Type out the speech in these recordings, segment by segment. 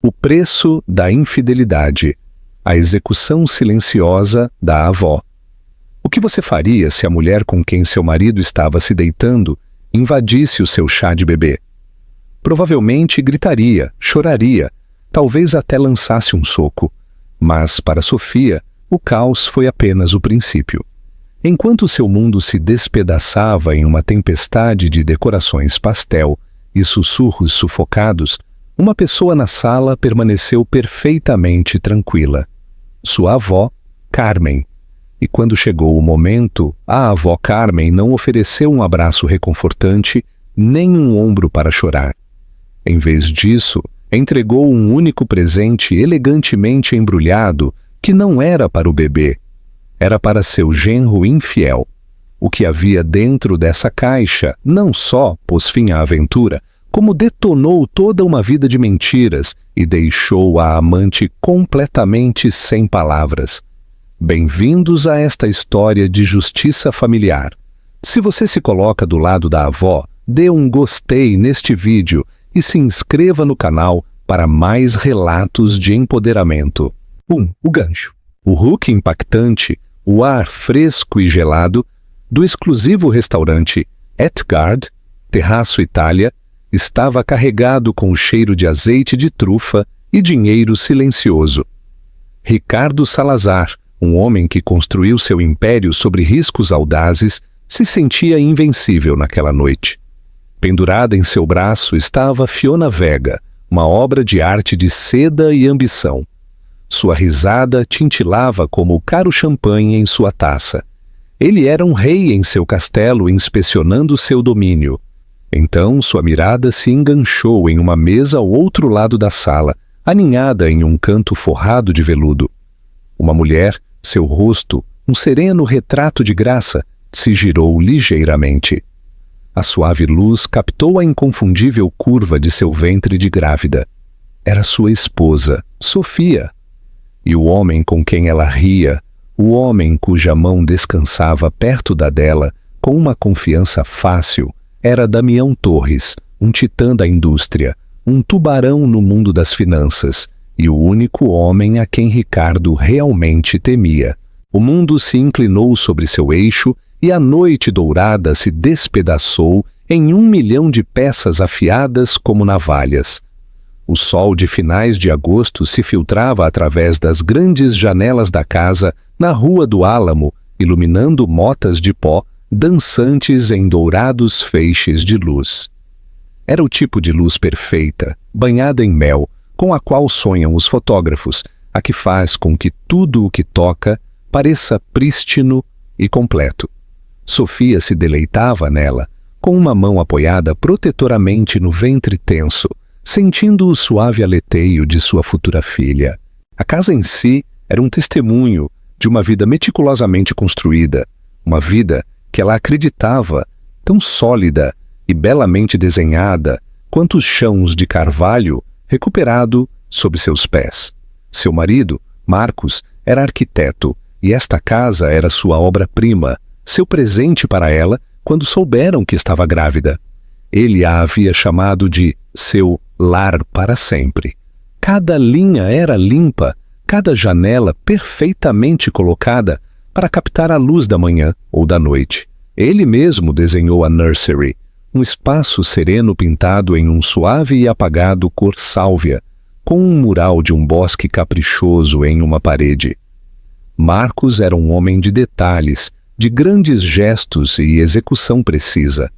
O preço da infidelidade. A execução silenciosa da avó. O que você faria se a mulher com quem seu marido estava se deitando invadisse o seu chá de bebê? Provavelmente gritaria, choraria, talvez até lançasse um soco. Mas, para Sofia, o caos foi apenas o princípio. Enquanto seu mundo se despedaçava em uma tempestade de decorações pastel e sussurros sufocados, uma pessoa na sala permaneceu perfeitamente tranquila. Sua avó, Carmen. E quando chegou o momento, a avó Carmen não ofereceu um abraço reconfortante, nem um ombro para chorar. Em vez disso, entregou um único presente elegantemente embrulhado que não era para o bebê. Era para seu genro infiel. O que havia dentro dessa caixa não só pôs fim à aventura, como detonou toda uma vida de mentiras e deixou a amante completamente sem palavras. Bem-vindos a esta história de justiça familiar. Se você se coloca do lado da avó, dê um gostei neste vídeo e se inscreva no canal para mais relatos de empoderamento. 1. O gancho. O Hulk impactante, o ar fresco e gelado, do exclusivo restaurante Etgard, Terraço Itália, estava carregado com o cheiro de azeite de trufa e dinheiro silencioso. Ricardo Salazar, um homem que construiu seu império sobre riscos audazes, se sentia invencível naquela noite. Pendurada em seu braço estava Fiona Vega, uma obra de arte de seda e ambição. Sua risada tintilava como o caro champanhe em sua taça. Ele era um rei em seu castelo inspecionando seu domínio. Então sua mirada se enganchou em uma mesa ao outro lado da sala, aninhada em um canto forrado de veludo. Uma mulher, seu rosto, um sereno retrato de graça, se girou ligeiramente. A suave luz captou a inconfundível curva de seu ventre de grávida. Era sua esposa, Sofia. E o homem com quem ela ria, o homem cuja mão descansava perto da dela, com uma confiança fácil, era Damião Torres, um titã da indústria, um tubarão no mundo das finanças, e o único homem a quem Ricardo realmente temia. O mundo se inclinou sobre seu eixo e a noite dourada se despedaçou em 1 milhão de peças afiadas como navalhas. O sol de finais de agosto se filtrava através das grandes janelas da casa na Rua do Álamo, iluminando motas de pó dançantes em dourados feixes de luz. Era o tipo de luz perfeita, banhada em mel, com a qual sonham os fotógrafos, a que faz com que tudo o que toca pareça prístino e completo. Sofia se deleitava nela, com uma mão apoiada protetoramente no ventre tenso, sentindo o suave aleteio de sua futura filha. A casa em si era um testemunho de uma vida meticulosamente construída, uma vida que ela acreditava tão sólida e belamente desenhada quanto os chãos de carvalho recuperado sob seus pés. Seu marido, Marcos, era arquiteto e esta casa era sua obra-prima, seu presente para ela quando souberam que estava grávida. Ele a havia chamado de seu lar para sempre. Cada linha era limpa, cada janela perfeitamente colocada para captar a luz da manhã ou da noite. Ele mesmo desenhou a nursery, um espaço sereno pintado em um suave e apagado cor sálvia, com um mural de um bosque caprichoso em uma parede. Marcos era um homem de detalhes, de grandes gestos e execução precisa.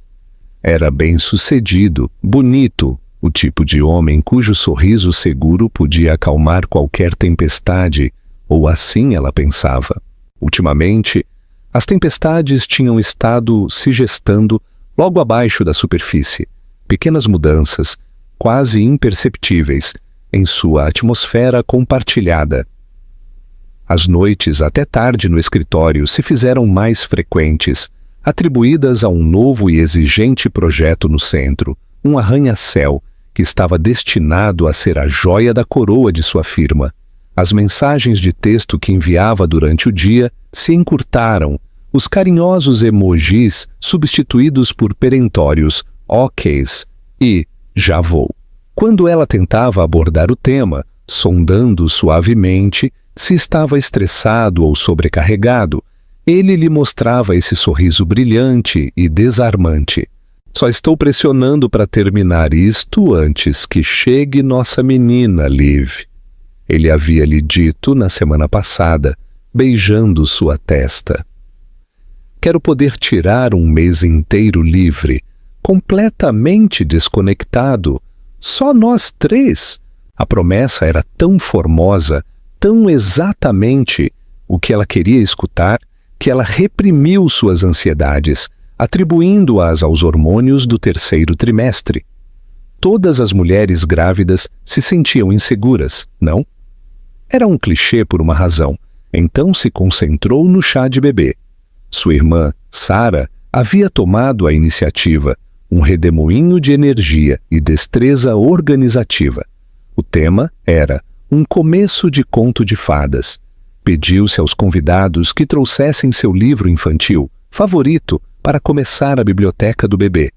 Era bem-sucedido, bonito, o tipo de homem cujo sorriso seguro podia acalmar qualquer tempestade, ou assim ela pensava. Ultimamente, as tempestades tinham estado se gestando logo abaixo da superfície, pequenas mudanças, quase imperceptíveis, em sua atmosfera compartilhada. As noites até tarde no escritório se fizeram mais frequentes, atribuídas a um novo e exigente projeto no centro, um arranha-céu que estava destinado a ser a joia da coroa de sua firma. As mensagens de texto que enviava durante o dia se encurtaram, os carinhosos emojis substituídos por perentórios OKs e já vou. Quando ela tentava abordar o tema, sondando suavemente se estava estressado ou sobrecarregado, ele lhe mostrava esse sorriso brilhante e desarmante. Só estou pressionando para terminar isto antes que chegue nossa menina, Liv. Ele havia lhe dito na semana passada, beijando sua testa. Quero poder tirar um mês inteiro livre, completamente desconectado. Só nós três. A promessa era tão formosa, tão exatamente o que ela queria escutar, que ela reprimiu suas ansiedades, atribuindo-as aos hormônios do terceiro trimestre. Todas as mulheres grávidas se sentiam inseguras, não? Era um clichê por uma razão, então se concentrou no chá de bebê. Sua irmã, Sarah, havia tomado a iniciativa, um redemoinho de energia e destreza organizativa. O tema era um começo de conto de fadas. Pediu-se aos convidados que trouxessem seu livro infantil favorito para começar a biblioteca do bebê.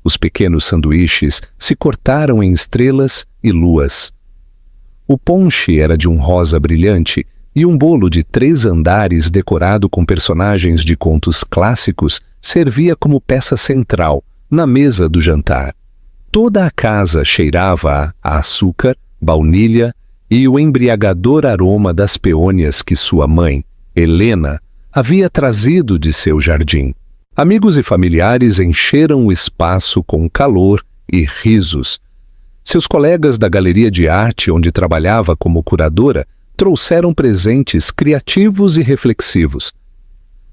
Os pequenos sanduíches se cortaram em estrelas e luas. O ponche era de um rosa brilhante e um bolo de 3 andares decorado com personagens de contos clássicos servia como peça central na mesa do jantar. Toda a casa cheirava a açúcar, baunilha e o embriagador aroma das peônias que sua mãe, Helena, havia trazido de seu jardim. Amigos e familiares encheram o espaço com calor e risos. Seus colegas da galeria de arte onde trabalhava como curadora trouxeram presentes criativos e reflexivos.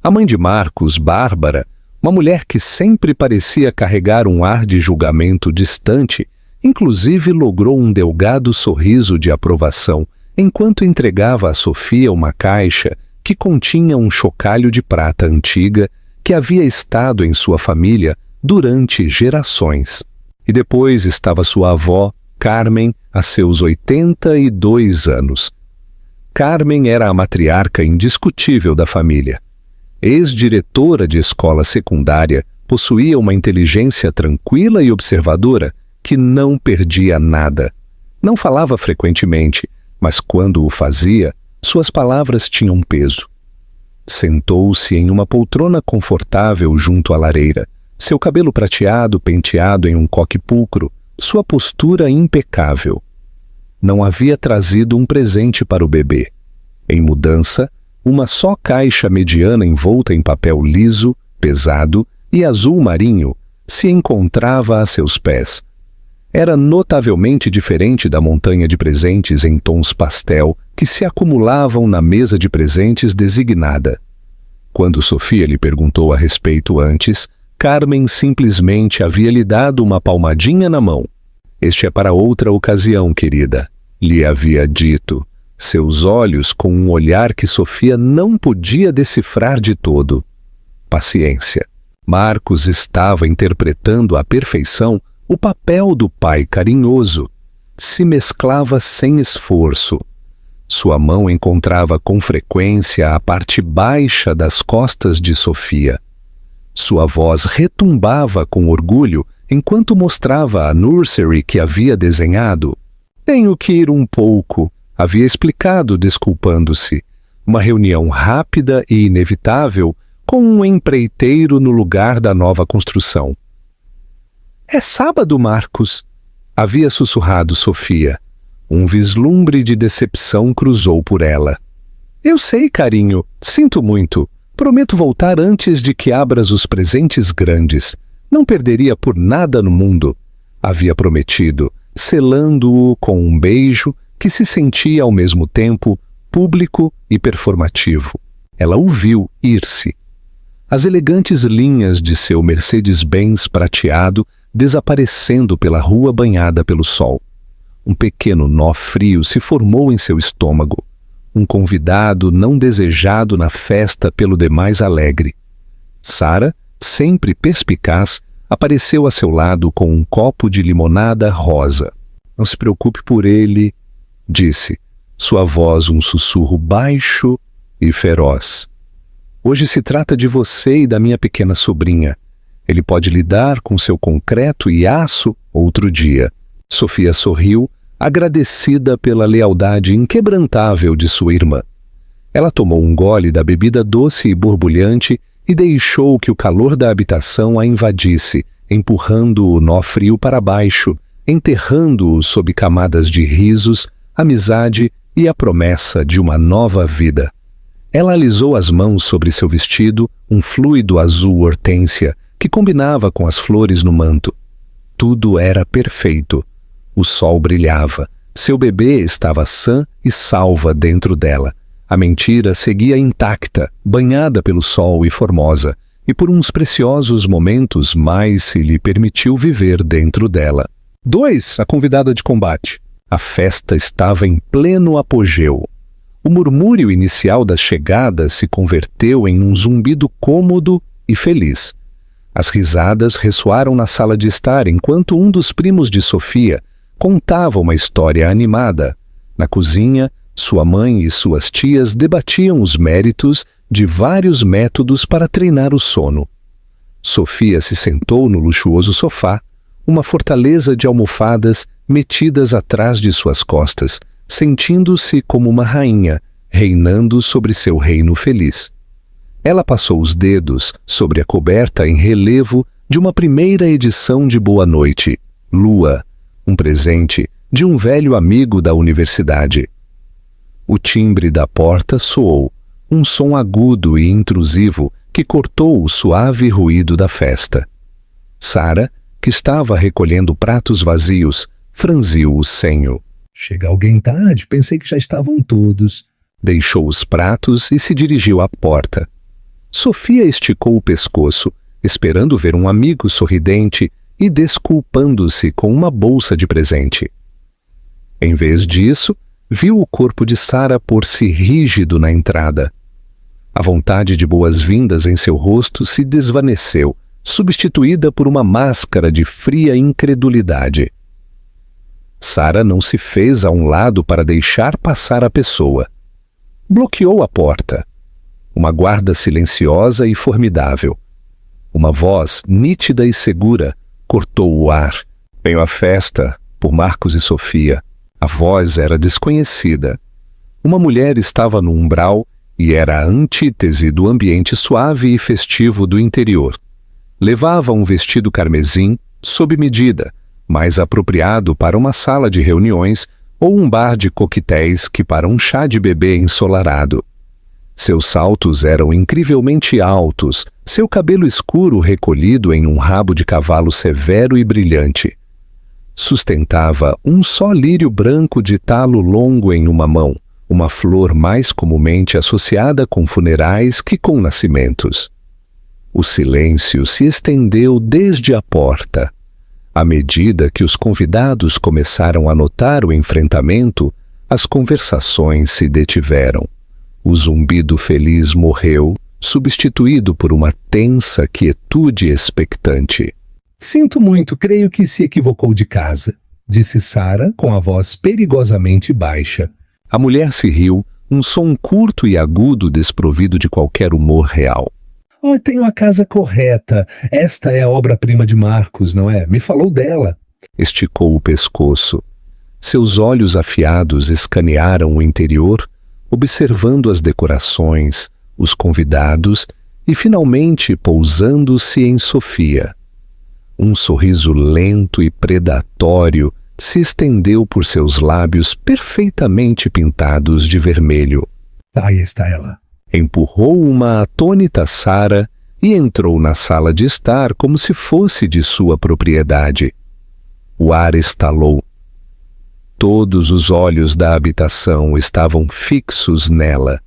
A mãe de Marcos, Bárbara, uma mulher que sempre parecia carregar um ar de julgamento distante, inclusive logrou um delgado sorriso de aprovação enquanto entregava a Sofia uma caixa que continha um chocalho de prata antiga que havia estado em sua família durante gerações. E depois estava sua avó, Carmen, a seus 82 anos. Carmen era a matriarca indiscutível da família. Ex-diretora de escola secundária, possuía uma inteligência tranquila e observadora que não perdia nada. Não falava frequentemente, mas quando o fazia, suas palavras tinham peso. Sentou-se em uma poltrona confortável junto à lareira, seu cabelo prateado penteado em um coque pulcro, sua postura impecável. Não havia trazido um presente para o bebê. Em mudança, uma só caixa mediana envolta em papel liso, pesado e azul marinho se encontrava a seus pés. Era notavelmente diferente da montanha de presentes em tons pastel que se acumulavam na mesa de presentes designada. Quando Sofia lhe perguntou a respeito antes, Carmen simplesmente havia lhe dado uma palmadinha na mão. "Este é para outra ocasião, querida", lhe havia dito, seus olhos com um olhar que Sofia não podia decifrar de todo. Paciência. Marcos estava interpretando à perfeição o papel do pai carinhoso. Se mesclava sem esforço. Sua mão encontrava com frequência a parte baixa das costas de Sofia. Sua voz retumbava com orgulho enquanto mostrava a nursery que havia desenhado. "Tenho que ir um pouco", havia explicado, desculpando-se. Uma reunião rápida e inevitável com um empreiteiro no lugar da nova construção. "É sábado, Marcos", havia sussurrado Sofia. Um vislumbre de decepção cruzou por ela. "Eu sei, carinho. Sinto muito. Prometo voltar antes de que abras os presentes grandes. Não perderia por nada no mundo", havia prometido, selando-o com um beijo que se sentia ao mesmo tempo público e performativo. Ela o viu ir-se. As elegantes linhas de seu Mercedes-Benz prateado desaparecendo pela rua banhada pelo sol. Um pequeno nó frio se formou em seu estômago. Um convidado não desejado na festa pelo demais alegre. Sarah, sempre perspicaz, apareceu a seu lado com um copo de limonada rosa. "Não se preocupe por ele", disse, sua voz um sussurro baixo e feroz. "Hoje se trata de você e da minha pequena sobrinha. Ele pode lidar com seu concreto e aço outro dia. Sofia sorriu, agradecida pela lealdade inquebrantável de sua irmã. Ela tomou um gole da bebida doce e borbulhante e deixou que o calor da habitação a invadisse, empurrando o nó frio para baixo, enterrando-o sob camadas de risos, amizade e a promessa de uma nova vida. Ela alisou as mãos sobre seu vestido, um fluido azul hortênsia, que combinava com as flores no manto. Tudo era perfeito. O sol brilhava. Seu bebê estava sã e salva dentro dela. A mentira seguia intacta, banhada pelo sol e formosa, e por uns preciosos momentos mais se lhe permitiu viver dentro dela. 2. A convidada de combate. A festa estava em pleno apogeu. O murmúrio inicial das chegadas se converteu em um zumbido cômodo e feliz. As risadas ressoaram na sala de estar enquanto um dos primos de Sofia contava uma história animada. Na cozinha, sua mãe e suas tias debatiam os méritos de vários métodos para treinar o sono. Sofia se sentou no luxuoso sofá, uma fortaleza de almofadas metidas atrás de suas costas, sentindo-se como uma rainha, reinando sobre seu reino feliz. Ela passou os dedos sobre a coberta em relevo de uma primeira edição de Boa Noite, Lua, um presente de um velho amigo da universidade. O timbre da porta soou, um som agudo e intrusivo que cortou o suave ruído da festa. Sara, que estava recolhendo pratos vazios, franziu o senho. Chega alguém tarde, pensei que já estavam todos. Deixou os pratos e se dirigiu à porta. Sofia esticou o pescoço, esperando ver um amigo sorridente e desculpando-se com uma bolsa de presente. Em vez disso, viu o corpo de Sara pôr-se rígido na entrada. A vontade de boas-vindas em seu rosto se desvaneceu, substituída por uma máscara de fria incredulidade. Sara não se fez a um lado para deixar passar a pessoa. Bloqueou a porta. Uma guarda silenciosa e formidável. Uma voz nítida e segura cortou o ar. Venho à festa, por Marcos e Sofia. A voz era desconhecida. Uma mulher estava no umbral e era a antítese do ambiente suave e festivo do interior. Levava um vestido carmesim, sob medida, mais apropriado para uma sala de reuniões ou um bar de coquetéis que para um chá de bebê ensolarado. Seus saltos eram incrivelmente altos, seu cabelo escuro recolhido em um rabo de cavalo severo e brilhante. Sustentava um só lírio branco de talo longo em uma mão, uma flor mais comumente associada com funerais que com nascimentos. O silêncio se estendeu desde a porta. À medida que os convidados começaram a notar o enfrentamento, as conversações se detiveram. O zumbido feliz morreu, substituído por uma tensa quietude expectante. Sinto muito, creio que se equivocou de casa, disse Sara com a voz perigosamente baixa. A mulher se riu, um som curto e agudo desprovido de qualquer humor real. Oh, tenho a casa correta. Esta é a obra-prima de Marcos, não é? Me falou dela. Esticou o pescoço. Seus olhos afiados escanearam o interior, observando as decorações, os convidados e, finalmente, pousando-se em Sofia. Um sorriso lento e predatório se estendeu por seus lábios perfeitamente pintados de vermelho. Aí está ela. Empurrou uma atônita Sara e entrou na sala de estar como se fosse de sua propriedade. O ar estalou. Todos os olhos da habitação estavam fixos nela.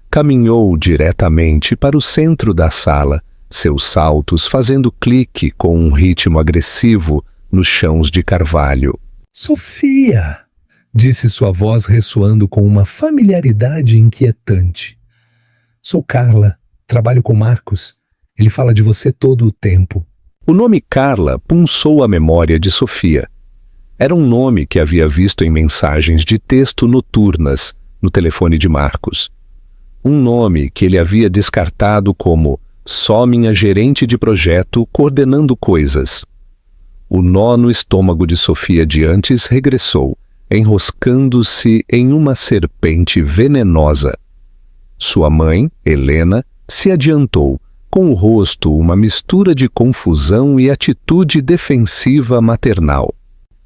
Caminhou diretamente para o centro da sala, seus saltos fazendo clique com um ritmo agressivo nos chãos de carvalho. Sofia! Disse sua voz ressoando com uma familiaridade inquietante. Sou Carla, trabalho com Marcos. Ele fala de você todo o tempo. O nome Carla punçou a memória de Sofia. Era um nome que havia visto em mensagens de texto noturnas no telefone de Marcos. Um nome que ele havia descartado como só minha gerente de projeto coordenando coisas. O nó no estômago de Sofia de antes regressou, enroscando-se em uma serpente venenosa. Sua mãe, Helena, se adiantou, com o rosto uma mistura de confusão e atitude defensiva maternal.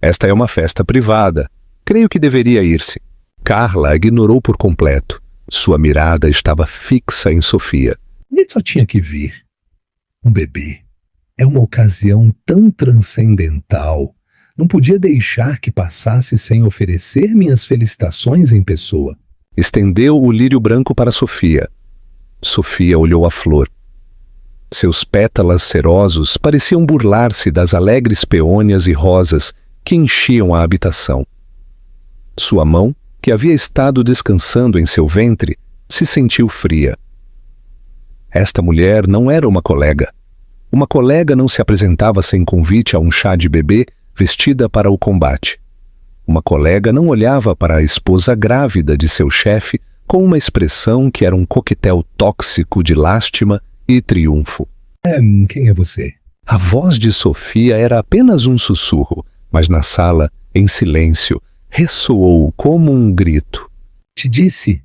Esta é uma festa privada. Creio que deveria ir-se. Carla a ignorou por completo. Sua mirada estava fixa em Sofia. Ele só tinha que vir. Um bebê. É uma ocasião tão transcendental. Não podia deixar que passasse sem oferecer minhas felicitações em pessoa. Estendeu o lírio branco para Sofia. Sofia olhou a flor. Seus pétalas cerosos pareciam burlar-se das alegres peônias e rosas que enchiam a habitação. Sua mão, que havia estado descansando em seu ventre, se sentiu fria. Esta mulher não era uma colega. Uma colega não se apresentava sem convite a um chá de bebê vestida para o combate. Uma colega não olhava para a esposa grávida de seu chefe com uma expressão que era um coquetel tóxico de lástima e triunfo. Quem é você? A voz de Sofia era apenas um sussurro, mas na sala, em silêncio, ressoou como um grito. Te disse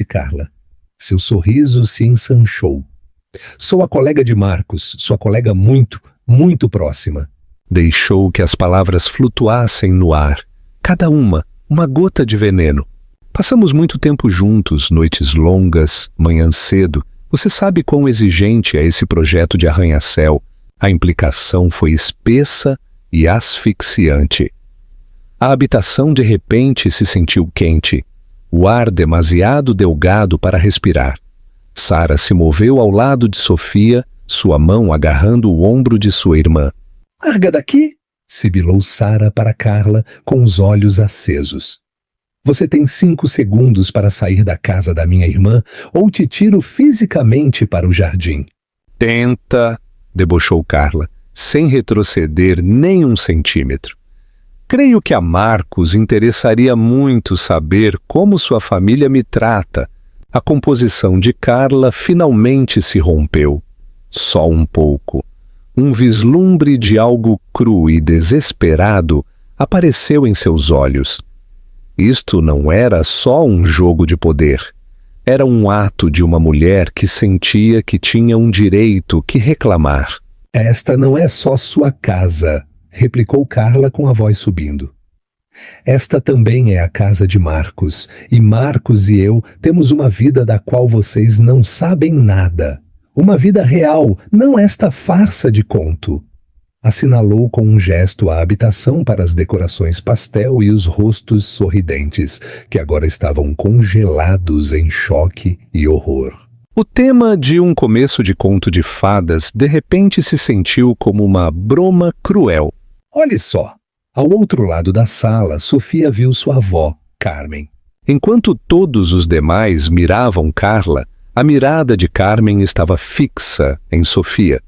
Carla. Seu sorriso se ensanchou. Sou a colega de Marcos, sua colega muito, muito próxima. Deixou que as palavras flutuassem no ar, cada uma gota de veneno. Passamos muito tempo juntos, noites longas, manhã cedo. Você sabe quão exigente é esse projeto de arranha-céu. A implicação foi espessa e asfixiante. A habitação de repente se sentiu quente, o ar demasiado delgado para respirar. Sara se moveu ao lado de Sofia, sua mão agarrando o ombro de sua irmã. Larga daqui! Sibilou Sara para Carla com os olhos acesos. Você tem 5 segundos para sair da casa da minha irmã ou te tiro fisicamente para o jardim. Tenta, debochou Carla, sem retroceder nem um centímetro. Creio que a Marcos interessaria muito saber como sua família me trata. A composição de Carla finalmente se rompeu. Só um pouco. Um vislumbre de algo cru e desesperado apareceu em seus olhos. Isto não era só um jogo de poder. Era um ato de uma mulher que sentia que tinha um direito que reclamar. Esta não é só sua casa, replicou Carla com a voz subindo. Esta também é a casa de Marcos, e Marcos e eu temos uma vida da qual vocês não sabem nada. Uma vida real, não esta farsa de conto. Assinalou com um gesto a habitação para as decorações pastel e os rostos sorridentes, que agora estavam congelados em choque e horror. O tema de um começo de conto de fadas de repente se sentiu como uma broma cruel. Olhe só! Ao outro lado da sala, Sofia viu sua avó, Carmen. Enquanto todos os demais miravam Carla, a mirada de Carmen estava fixa em Sofia.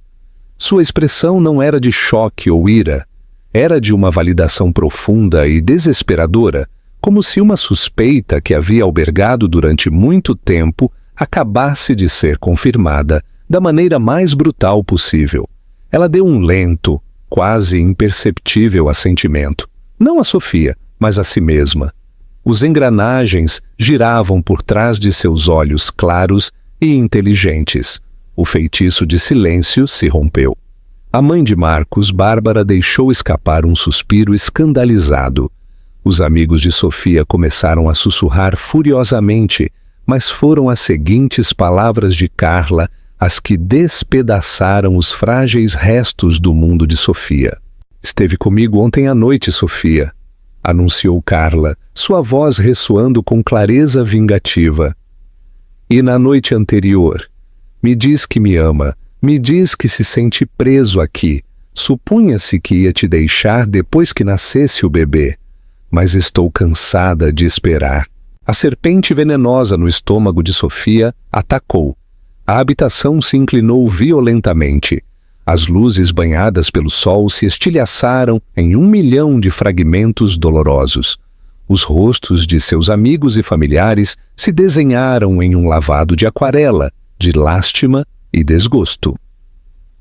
Sua expressão não era de choque ou ira, era de uma validação profunda e desesperadora, como se uma suspeita que havia albergado durante muito tempo acabasse de ser confirmada da maneira mais brutal possível. Ela deu um lento, quase imperceptível assentimento, não a Sofia, mas a si mesma. Os engranagens giravam por trás de seus olhos claros e inteligentes. O feitiço de silêncio se rompeu. A mãe de Marcos, Bárbara, deixou escapar um suspiro escandalizado. Os amigos de Sofia começaram a sussurrar furiosamente, mas foram as seguintes palavras de Carla as que despedaçaram os frágeis restos do mundo de Sofia. Esteve comigo ontem à noite, Sofia, anunciou Carla, sua voz ressoando com clareza vingativa. E na noite anterior, me diz que me ama, me diz que se sente preso aqui. Supunha-se que ia te deixar depois que nascesse o bebê, mas estou cansada de esperar. A serpente venenosa no estômago de Sofia atacou. A habitação se inclinou violentamente. As luzes banhadas pelo sol se estilhaçaram em 1 milhão de fragmentos dolorosos. Os rostos de seus amigos e familiares se desenharam em um lavado de aquarela, de lástima e desgosto.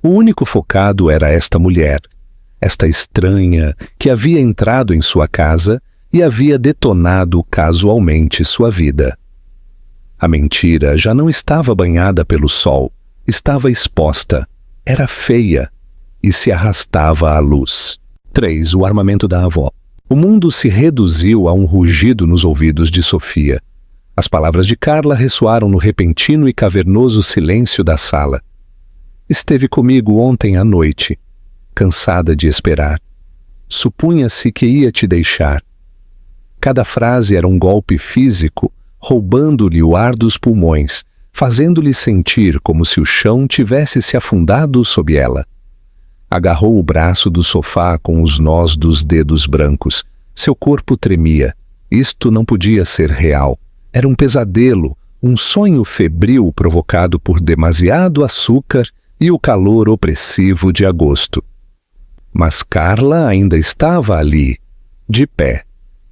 O único focado era esta mulher. esta estranha que havia entrado em sua casa e havia detonado casualmente sua vida. A mentira já não estava banhada pelo sol, estava exposta, era feia e se arrastava à luz. 3. O armamento da avó. O mundo se reduziu a um rugido nos ouvidos de Sofia. As palavras de Carla ressoaram no repentino e cavernoso silêncio da sala. Esteve comigo ontem à noite, cansada de esperar. Supunha-se que ia te deixar. Cada frase era um golpe físico, roubando-lhe o ar dos pulmões, fazendo-lhe sentir como se o chão tivesse se afundado sob ela. Agarrou o braço do sofá com os nós dos dedos brancos. Seu corpo tremia. Isto não podia ser real. Era um pesadelo, um sonho febril provocado por demasiado açúcar e o calor opressivo de agosto. Mas Carla ainda estava ali, de pé,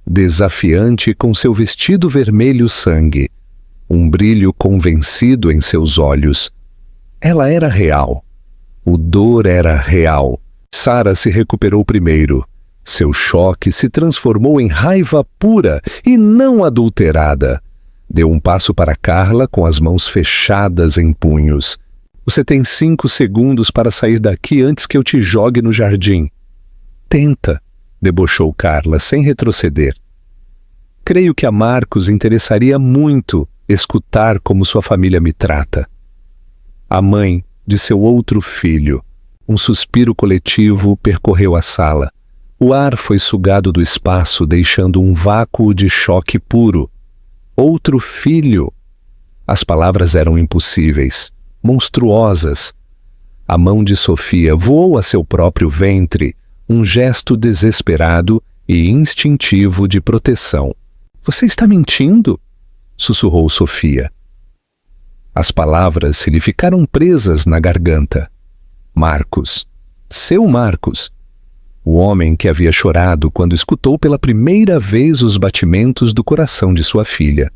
desafiante com seu vestido vermelho sangue, um brilho convencido em seus olhos. Ela era real. O dor era real. Sara se recuperou primeiro. Seu choque se transformou em raiva pura e não adulterada. Deu um passo para Carla com as mãos fechadas em punhos. Você tem 5 segundos para sair daqui antes que eu te jogue no jardim. Tenta, debochou Carla sem retroceder. Creio que a Marcos interessaria muito escutar como sua família me trata. A mãe de seu outro filho. Um suspiro coletivo percorreu a sala. O ar foi sugado do espaço, deixando um vácuo de choque puro. Outro filho. As palavras eram impossíveis, monstruosas. A mão de Sofia voou a seu próprio ventre, um gesto desesperado e instintivo de proteção. Você está mentindo? Sussurrou Sofia. As palavras se lhe ficaram presas na garganta. Marcos. Seu Marcos. O homem que havia chorado quando escutou pela primeira vez os batimentos do coração de sua filha.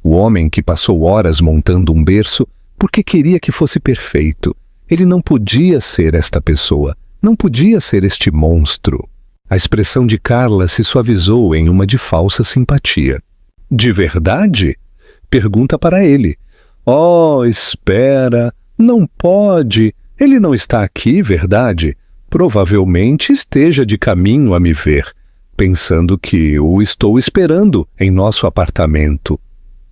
O homem que passou horas montando um berço porque queria que fosse perfeito. Ele não podia ser esta pessoa. Não podia ser este monstro. A expressão de Carla se suavizou em uma de falsa simpatia. De verdade? Pergunta para ele. Oh, espera, não pode. Ele não está aqui, verdade? Provavelmente esteja de caminho a me ver, pensando que o estou esperando em nosso apartamento.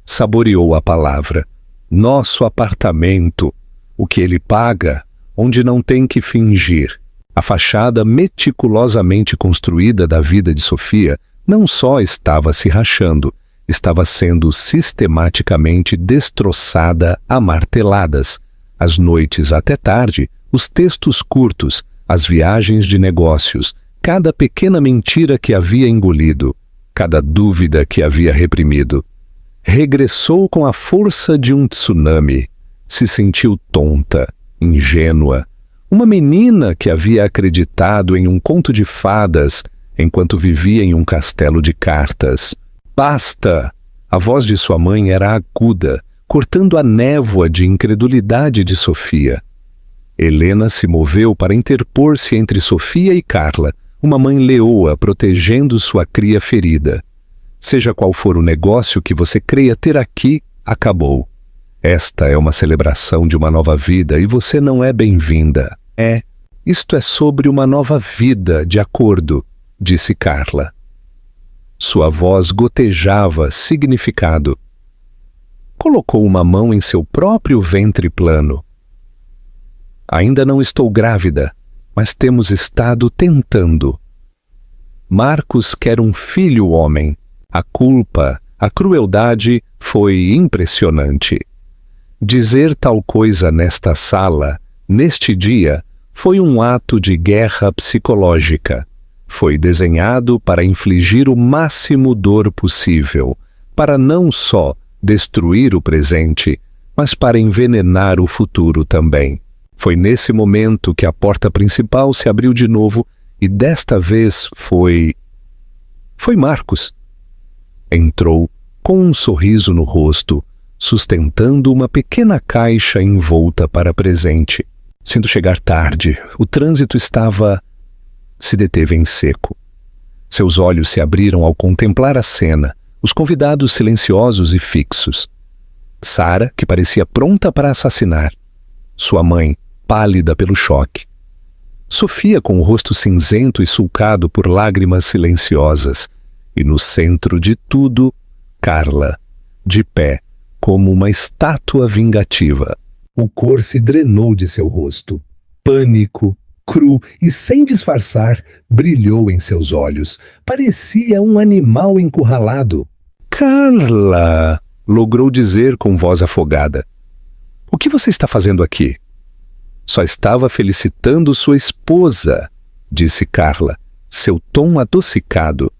Saboreou a palavra. Nosso apartamento. O que ele paga, onde não tem que fingir. A fachada meticulosamente construída da vida de Sofia não só estava se rachando, estava sendo sistematicamente destroçada a marteladas. As noites até tarde, os textos curtos, as viagens de negócios, cada pequena mentira que havia engolido, cada dúvida que havia reprimido. Regressou com a força de um tsunami. Se sentiu tonta, ingênua, uma menina que havia acreditado em um conto de fadas enquanto vivia em um castelo de cartas. Basta! A voz de sua mãe era aguda, cortando a névoa de incredulidade de Sofia. Helena se moveu para interpor-se entre Sofia e Carla, uma mãe leoa protegendo sua cria ferida. Seja qual for o negócio que você creia ter aqui, acabou. Esta é uma celebração de uma nova vida e você não é bem-vinda. Isto é sobre uma nova vida, de acordo, disse Carla. Sua voz gotejava significado. Colocou uma mão em seu próprio ventre plano. Ainda não estou grávida, mas temos estado tentando. Marcos quer um filho homem. A culpa, a crueldade foi impressionante. Dizer tal coisa nesta sala, neste dia, foi um ato de guerra psicológica. Foi desenhado para infligir o máximo dor possível, para não só destruir o presente, mas para envenenar o futuro também. Foi nesse momento que a porta principal se abriu de novo e desta vez foi Marcos. Entrou com um sorriso no rosto, sustentando uma pequena caixa envolta para presente. Sinto chegar tarde. O trânsito estava... se deteve em seco. Seus olhos se abriram ao contemplar a cena, os convidados silenciosos e fixos. Sara, que parecia pronta para assassinar. Sua mãe, pálida pelo choque. Sofia, com o rosto cinzento e sulcado por lágrimas silenciosas. E no centro de tudo, Carla, de pé, como uma estátua vingativa. O cor se drenou de seu rosto. Pânico, cru e sem disfarçar, brilhou em seus olhos. Parecia um animal encurralado. Carla, logrou dizer com voz afogada. O que você está fazendo aqui? Só estava felicitando sua esposa, disse Carla, seu tom adocicado.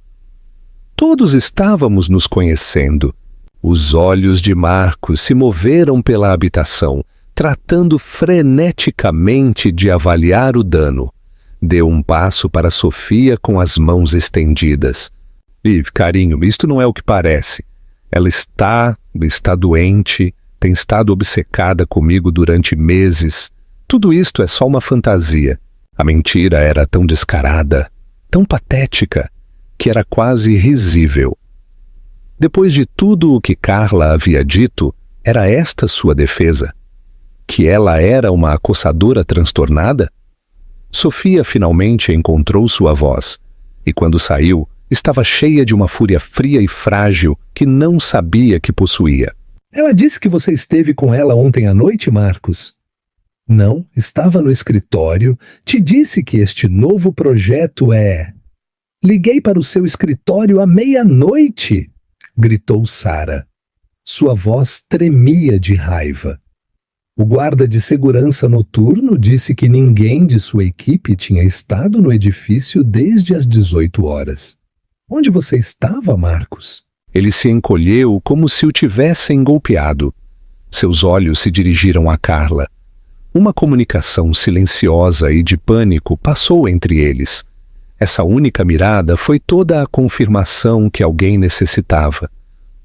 Todos estávamos nos conhecendo. Os olhos de Marcos se moveram pela habitação, tratando freneticamente de avaliar o dano. Deu um passo para Sofia com as mãos estendidas. Liv, carinho, isto não é o que parece. Ela está doente, tem estado obcecada comigo durante meses. Tudo isto é só uma fantasia. A mentira era tão descarada, tão patética, que era quase risível. Depois de tudo o que Carla havia dito, era esta sua defesa? Que ela era uma acossadora transtornada? Sofia finalmente encontrou sua voz, e quando saiu, estava cheia de uma fúria fria e frágil que não sabia que possuía. Ela disse que você esteve com ela ontem à noite, Marcos? Não, estava no escritório. Te disse que este novo projeto é... Liguei para o seu escritório à meia-noite, gritou Sara. Sua voz tremia de raiva. O guarda de segurança noturno disse que ninguém de sua equipe tinha estado no edifício desde as 18 horas. Onde você estava, Marcos? Ele se encolheu como se o tivessem golpeado. Seus olhos se dirigiram a Carla. Uma comunicação silenciosa e de pânico passou entre eles. Essa única mirada foi toda a confirmação que alguém necessitava.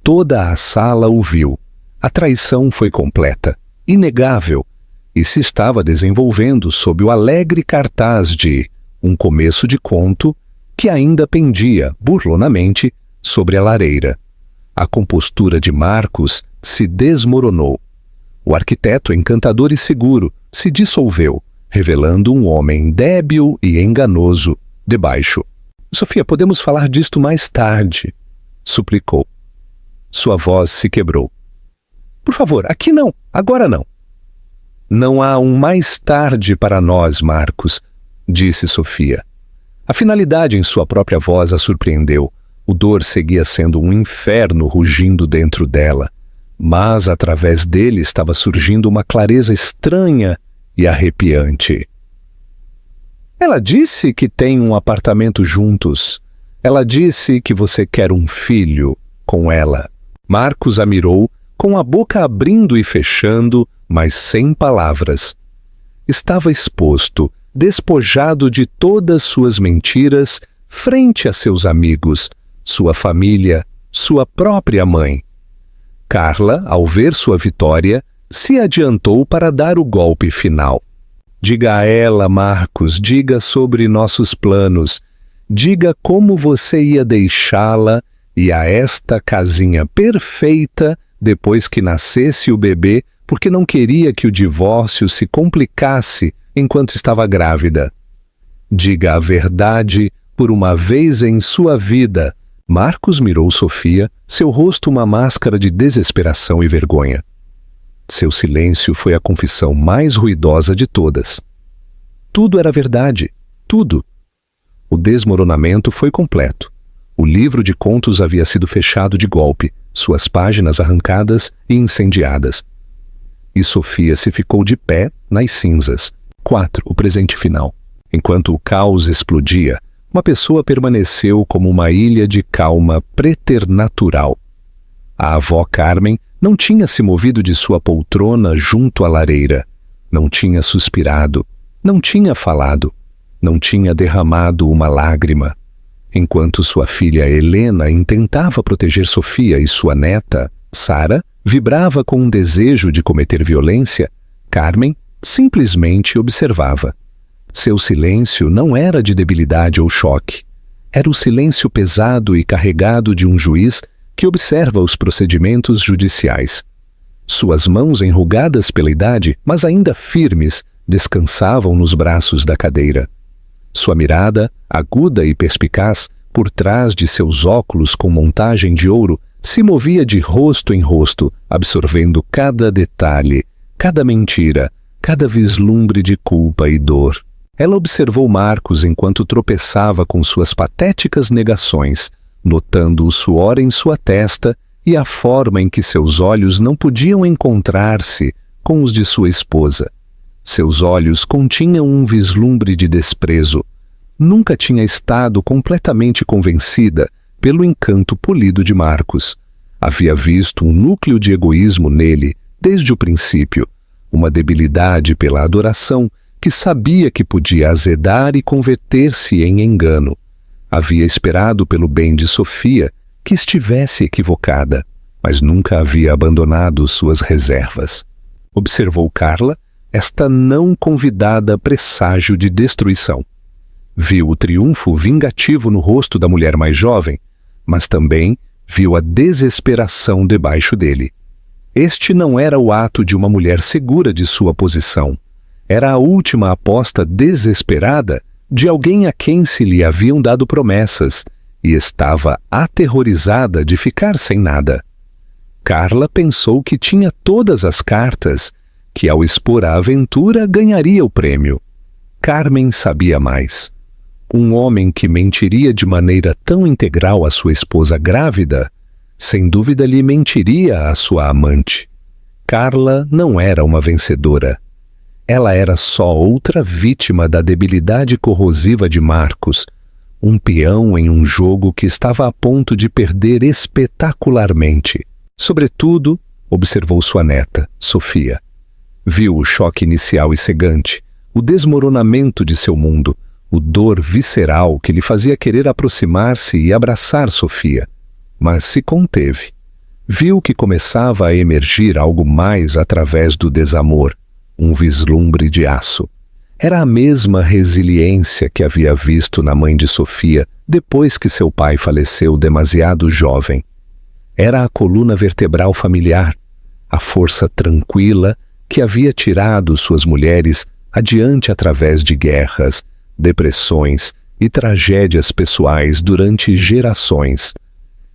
Toda a sala o viu. A traição foi completa, inegável, e se estava desenvolvendo sob o alegre cartaz de um começo de conto que ainda pendia, burlonamente, sobre a lareira. A compostura de Marcos se desmoronou. O arquiteto, encantador e seguro, se dissolveu, revelando um homem débil e enganoso debaixo. Sofia, podemos falar disto mais tarde, suplicou. Sua voz se quebrou. Por favor, aqui não, agora não. Não há um mais tarde para nós, Marcos, disse Sofia. A finalidade em sua própria voz a surpreendeu. O dor seguia sendo um inferno rugindo dentro dela, mas através dele estava surgindo uma clareza estranha e arrepiante. Ela disse que tem um apartamento juntos. Ela disse que você quer um filho com ela. Marcos a mirou, com a boca abrindo e fechando, mas sem palavras. Estava exposto, despojado de todas suas mentiras, frente a seus amigos, sua família, sua própria mãe. Carla, ao ver sua vitória, se adiantou para dar o golpe final. Diga a ela, Marcos, diga sobre nossos planos. Diga como você ia deixá-la e a esta casinha perfeita depois que nascesse o bebê, porque não queria que o divórcio se complicasse enquanto estava grávida. Diga a verdade por uma vez em sua vida. Marcos mirou Sofia, seu rosto uma máscara de desesperação e vergonha. Seu silêncio foi a confissão mais ruidosa de todas. Tudo era verdade, tudo. O desmoronamento foi completo. O livro de contos havia sido fechado de golpe, suas páginas arrancadas e incendiadas. E Sofia se ficou de pé nas cinzas. 4. O presente final. Enquanto o caos explodia, uma pessoa permaneceu como uma ilha de calma preternatural. A avó Carmen não tinha se movido de sua poltrona junto à lareira, não tinha suspirado, não tinha falado, não tinha derramado uma lágrima. Enquanto sua filha Helena intentava proteger Sofia e sua neta, Sara, vibrava com um desejo de cometer violência, Carmen simplesmente observava. Seu silêncio não era de debilidade ou choque. Era o silêncio pesado e carregado de um juiz que observa os procedimentos judiciais. Suas mãos enrugadas pela idade, mas ainda firmes, descansavam nos braços da cadeira. Sua mirada, aguda e perspicaz, por trás de seus óculos com montagem de ouro, se movia de rosto em rosto, absorvendo cada detalhe, cada mentira, cada vislumbre de culpa e dor. Ela observou Marcos enquanto tropeçava com suas patéticas negações, notando o suor em sua testa e a forma em que seus olhos não podiam encontrar-se com os de sua esposa. Seus olhos continham um vislumbre de desprezo. Nunca tinha estado completamente convencida pelo encanto polido de Marcos. Havia visto um núcleo de egoísmo nele desde o princípio, uma debilidade pela adoração que sabia que podia azedar e converter-se em engano. Havia esperado pelo bem de Sofia que estivesse equivocada, mas nunca havia abandonado suas reservas. Observou Carla, esta não convidada presságio de destruição. Viu o triunfo vingativo no rosto da mulher mais jovem, mas também viu a desesperação debaixo dele. Este não era o ato de uma mulher segura de sua posição. Era a última aposta desesperada de alguém a quem se lhe haviam dado promessas e estava aterrorizada de ficar sem nada. Carla pensou que tinha todas as cartas, que ao expor a aventura ganharia o prêmio. Carmen sabia mais. Um homem que mentiria de maneira tão integral à sua esposa grávida, sem dúvida lhe mentiria à sua amante. Carla não era uma vencedora. Ela era só outra vítima da debilidade corrosiva de Marcos, um peão em um jogo que estava a ponto de perder espetacularmente. Sobretudo, observou sua neta, Sofia. Viu o choque inicial e cegante, o desmoronamento de seu mundo, o dor visceral que lhe fazia querer aproximar-se e abraçar Sofia. Mas se conteve. Viu que começava a emergir algo mais através do desamor, um vislumbre de aço. Era a mesma resiliência que havia visto na mãe de Sofia depois que seu pai faleceu demasiado jovem. Era a coluna vertebral familiar, a força tranquila que havia tirado suas mulheres adiante através de guerras, depressões e tragédias pessoais durante gerações.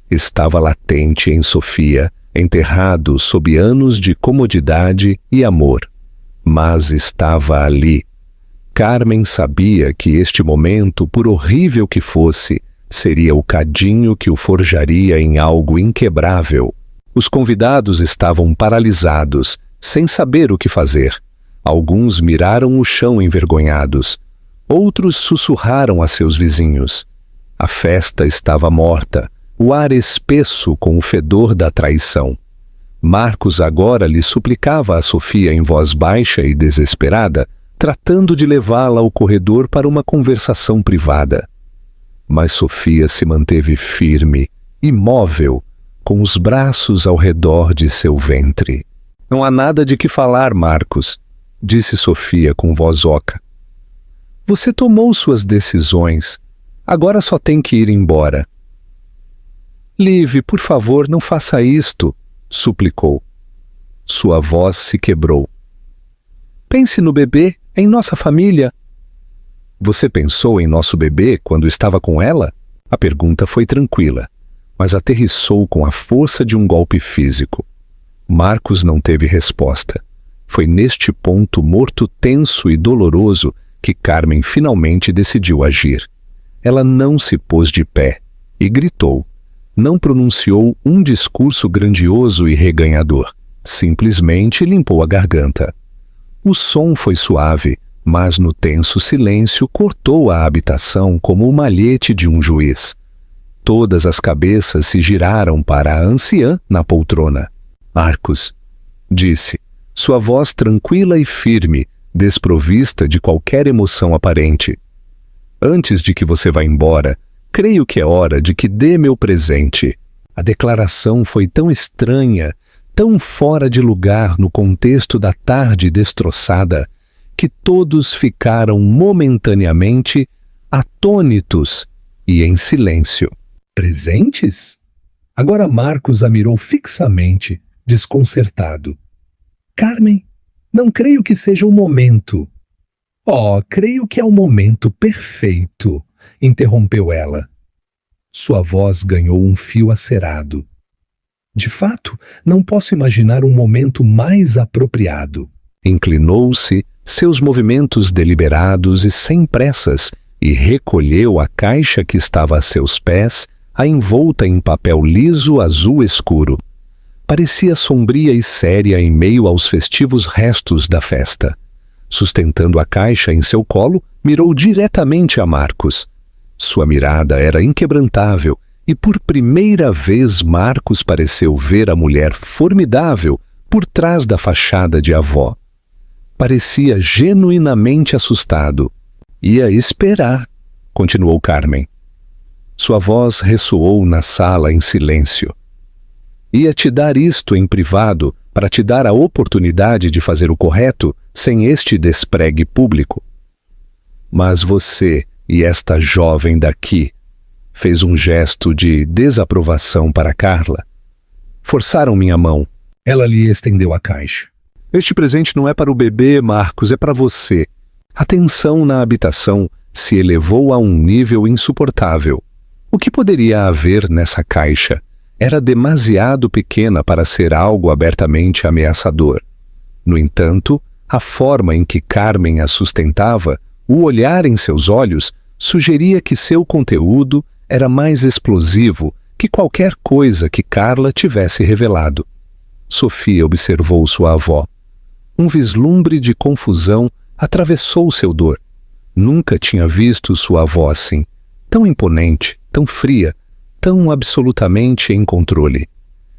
Estava latente em Sofia, enterrado sob anos de comodidade e amor. Mas estava ali. Carmen sabia que este momento, por horrível que fosse, seria o cadinho que o forjaria em algo inquebrável. Os convidados estavam paralisados, sem saber o que fazer. Alguns miraram o chão envergonhados. Outros sussurraram a seus vizinhos. A festa estava morta, o ar espesso com o fedor da traição. Marcos agora lhe suplicava a Sofia em voz baixa e desesperada, tratando de levá-la ao corredor para uma conversação privada. Mas Sofia se manteve firme, imóvel, com os braços ao redor de seu ventre. Não há nada de que falar, Marcos, disse Sofia com voz oca. Você tomou suas decisões. Agora só tem que ir embora. Liv, por favor, não faça isto, suplicou. Sua voz se quebrou. Pense no bebê, em nossa família. Você pensou em nosso bebê quando estava com ela? A pergunta foi tranquila, mas aterrissou com a força de um golpe físico. Marcos não teve resposta. Foi neste ponto morto tenso e doloroso que Carmen finalmente decidiu agir. Ela não se pôs de pé e gritou. Não pronunciou um discurso grandioso e reganhador. Simplesmente limpou a garganta. O som foi suave, mas no tenso silêncio cortou a habitação como o malhete de um juiz. Todas as cabeças se giraram para a anciã na poltrona. Marcos, disse, sua voz tranquila e firme, desprovista de qualquer emoção aparente. Antes de que você vá embora, creio que é hora de que dê meu presente. A declaração foi tão estranha, tão fora de lugar no contexto da tarde destroçada, que todos ficaram momentaneamente atônitos e em silêncio. Presentes? Agora Marcos a mirou fixamente, desconcertado. Carmen, não creio que seja o momento. Oh, creio que é o momento perfeito, interrompeu ela. Sua voz ganhou um fio acerado. De fato, não posso imaginar um momento mais apropriado. Inclinou-se, seus movimentos deliberados e sem pressas, e recolheu a caixa que estava a seus pés, a envolta em papel liso azul escuro. Parecia sombria e séria em meio aos festivos restos da festa. Sustentando a caixa em seu colo, mirou diretamente a Marcos. Sua mirada era inquebrantável, e por primeira vez Marcos pareceu ver a mulher formidável por trás da fachada de avó. Parecia genuinamente assustado. Ia esperar, continuou Carmen. Sua voz ressoou na sala em silêncio. Ia te dar isto em privado para te dar a oportunidade de fazer o correto sem este despregue público. Mas você e esta jovem daqui, fez um gesto de desaprovação para Carla. Forçaram minha mão. Ela lhe estendeu a caixa. Este presente não é para o bebê, Marcos, é para você. A tensão na habitação se elevou a um nível insuportável. O que poderia haver nessa caixa? Era demasiado pequena para ser algo abertamente ameaçador. No entanto, a forma em que Carmen a sustentava, o olhar em seus olhos, sugeria que seu conteúdo era mais explosivo que qualquer coisa que Carla tivesse revelado. Sofia observou sua avó. Um vislumbre de confusão atravessou seu dor. Nunca tinha visto sua avó assim, tão imponente, tão fria, tão absolutamente em controle.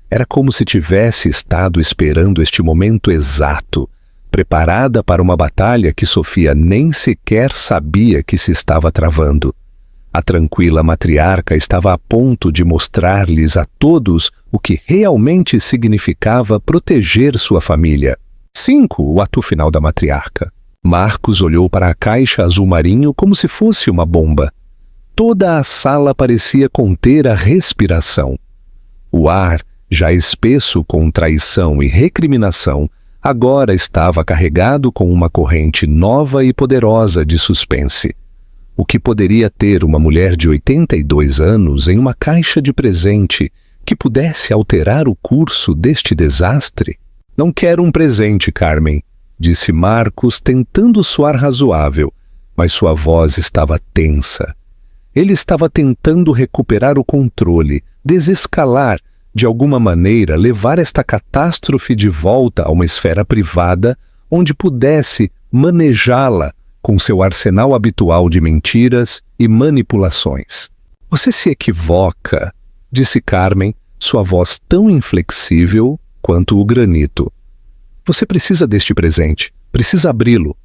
Era como se tivesse estado esperando este momento exato, preparada para uma batalha que Sofia nem sequer sabia que se estava travando. A tranquila matriarca estava a ponto de mostrar-lhes a todos o que realmente significava proteger sua família. 5. O ato final da matriarca. Marcos olhou para a caixa azul marinho como se fosse uma bomba. Toda a sala parecia conter a respiração. O ar, já espesso com traição e recriminação, agora estava carregado com uma corrente nova e poderosa de suspense. O que poderia ter uma mulher de 82 anos em uma caixa de presente que pudesse alterar o curso deste desastre? Não quero um presente, Carmen, disse Marcos, tentando soar razoável, mas sua voz estava tensa. Ele estava tentando recuperar o controle, desescalar, de alguma maneira levar esta catástrofe de volta a uma esfera privada onde pudesse manejá-la com seu arsenal habitual de mentiras e manipulações. Você se equivoca, disse Carmen, sua voz tão inflexível quanto o granito. Você precisa deste presente, precisa abri-lo.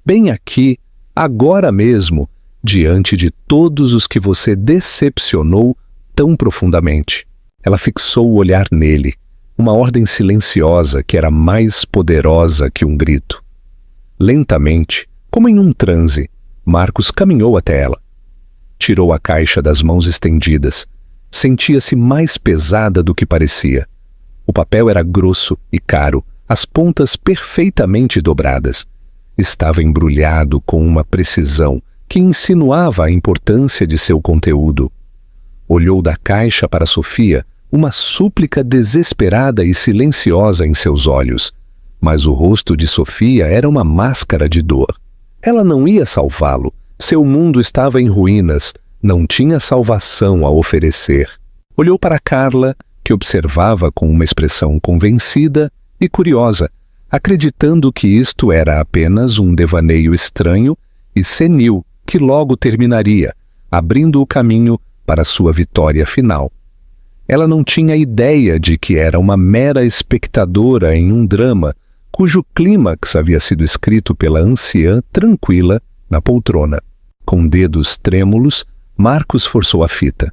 Bem aqui, agora mesmo, diante de todos os que você decepcionou tão profundamente. Ela fixou o olhar nele, uma ordem silenciosa que era mais poderosa que um grito. Lentamente, como em um transe, Marcos caminhou até ela. Tirou a caixa das mãos estendidas. Sentia-se mais pesada do que parecia. O papel era grosso e caro, as pontas perfeitamente dobradas. Estava embrulhado com uma precisão que insinuava a importância de seu conteúdo. Olhou da caixa para Sofia, uma súplica desesperada e silenciosa em seus olhos. Mas o rosto de Sofia era uma máscara de dor. Ela não ia salvá-lo. Seu mundo estava em ruínas. Não tinha salvação a oferecer. Olhou para Carla, que observava com uma expressão convencida e curiosa, acreditando que isto era apenas um devaneio estranho e senil que logo terminaria, abrindo o caminho para sua vitória final. Ela não tinha ideia de que era uma mera espectadora em um drama cujo clímax havia sido escrito pela anciã tranquila na poltrona. Com dedos trêmulos, Marcos forçou a fita.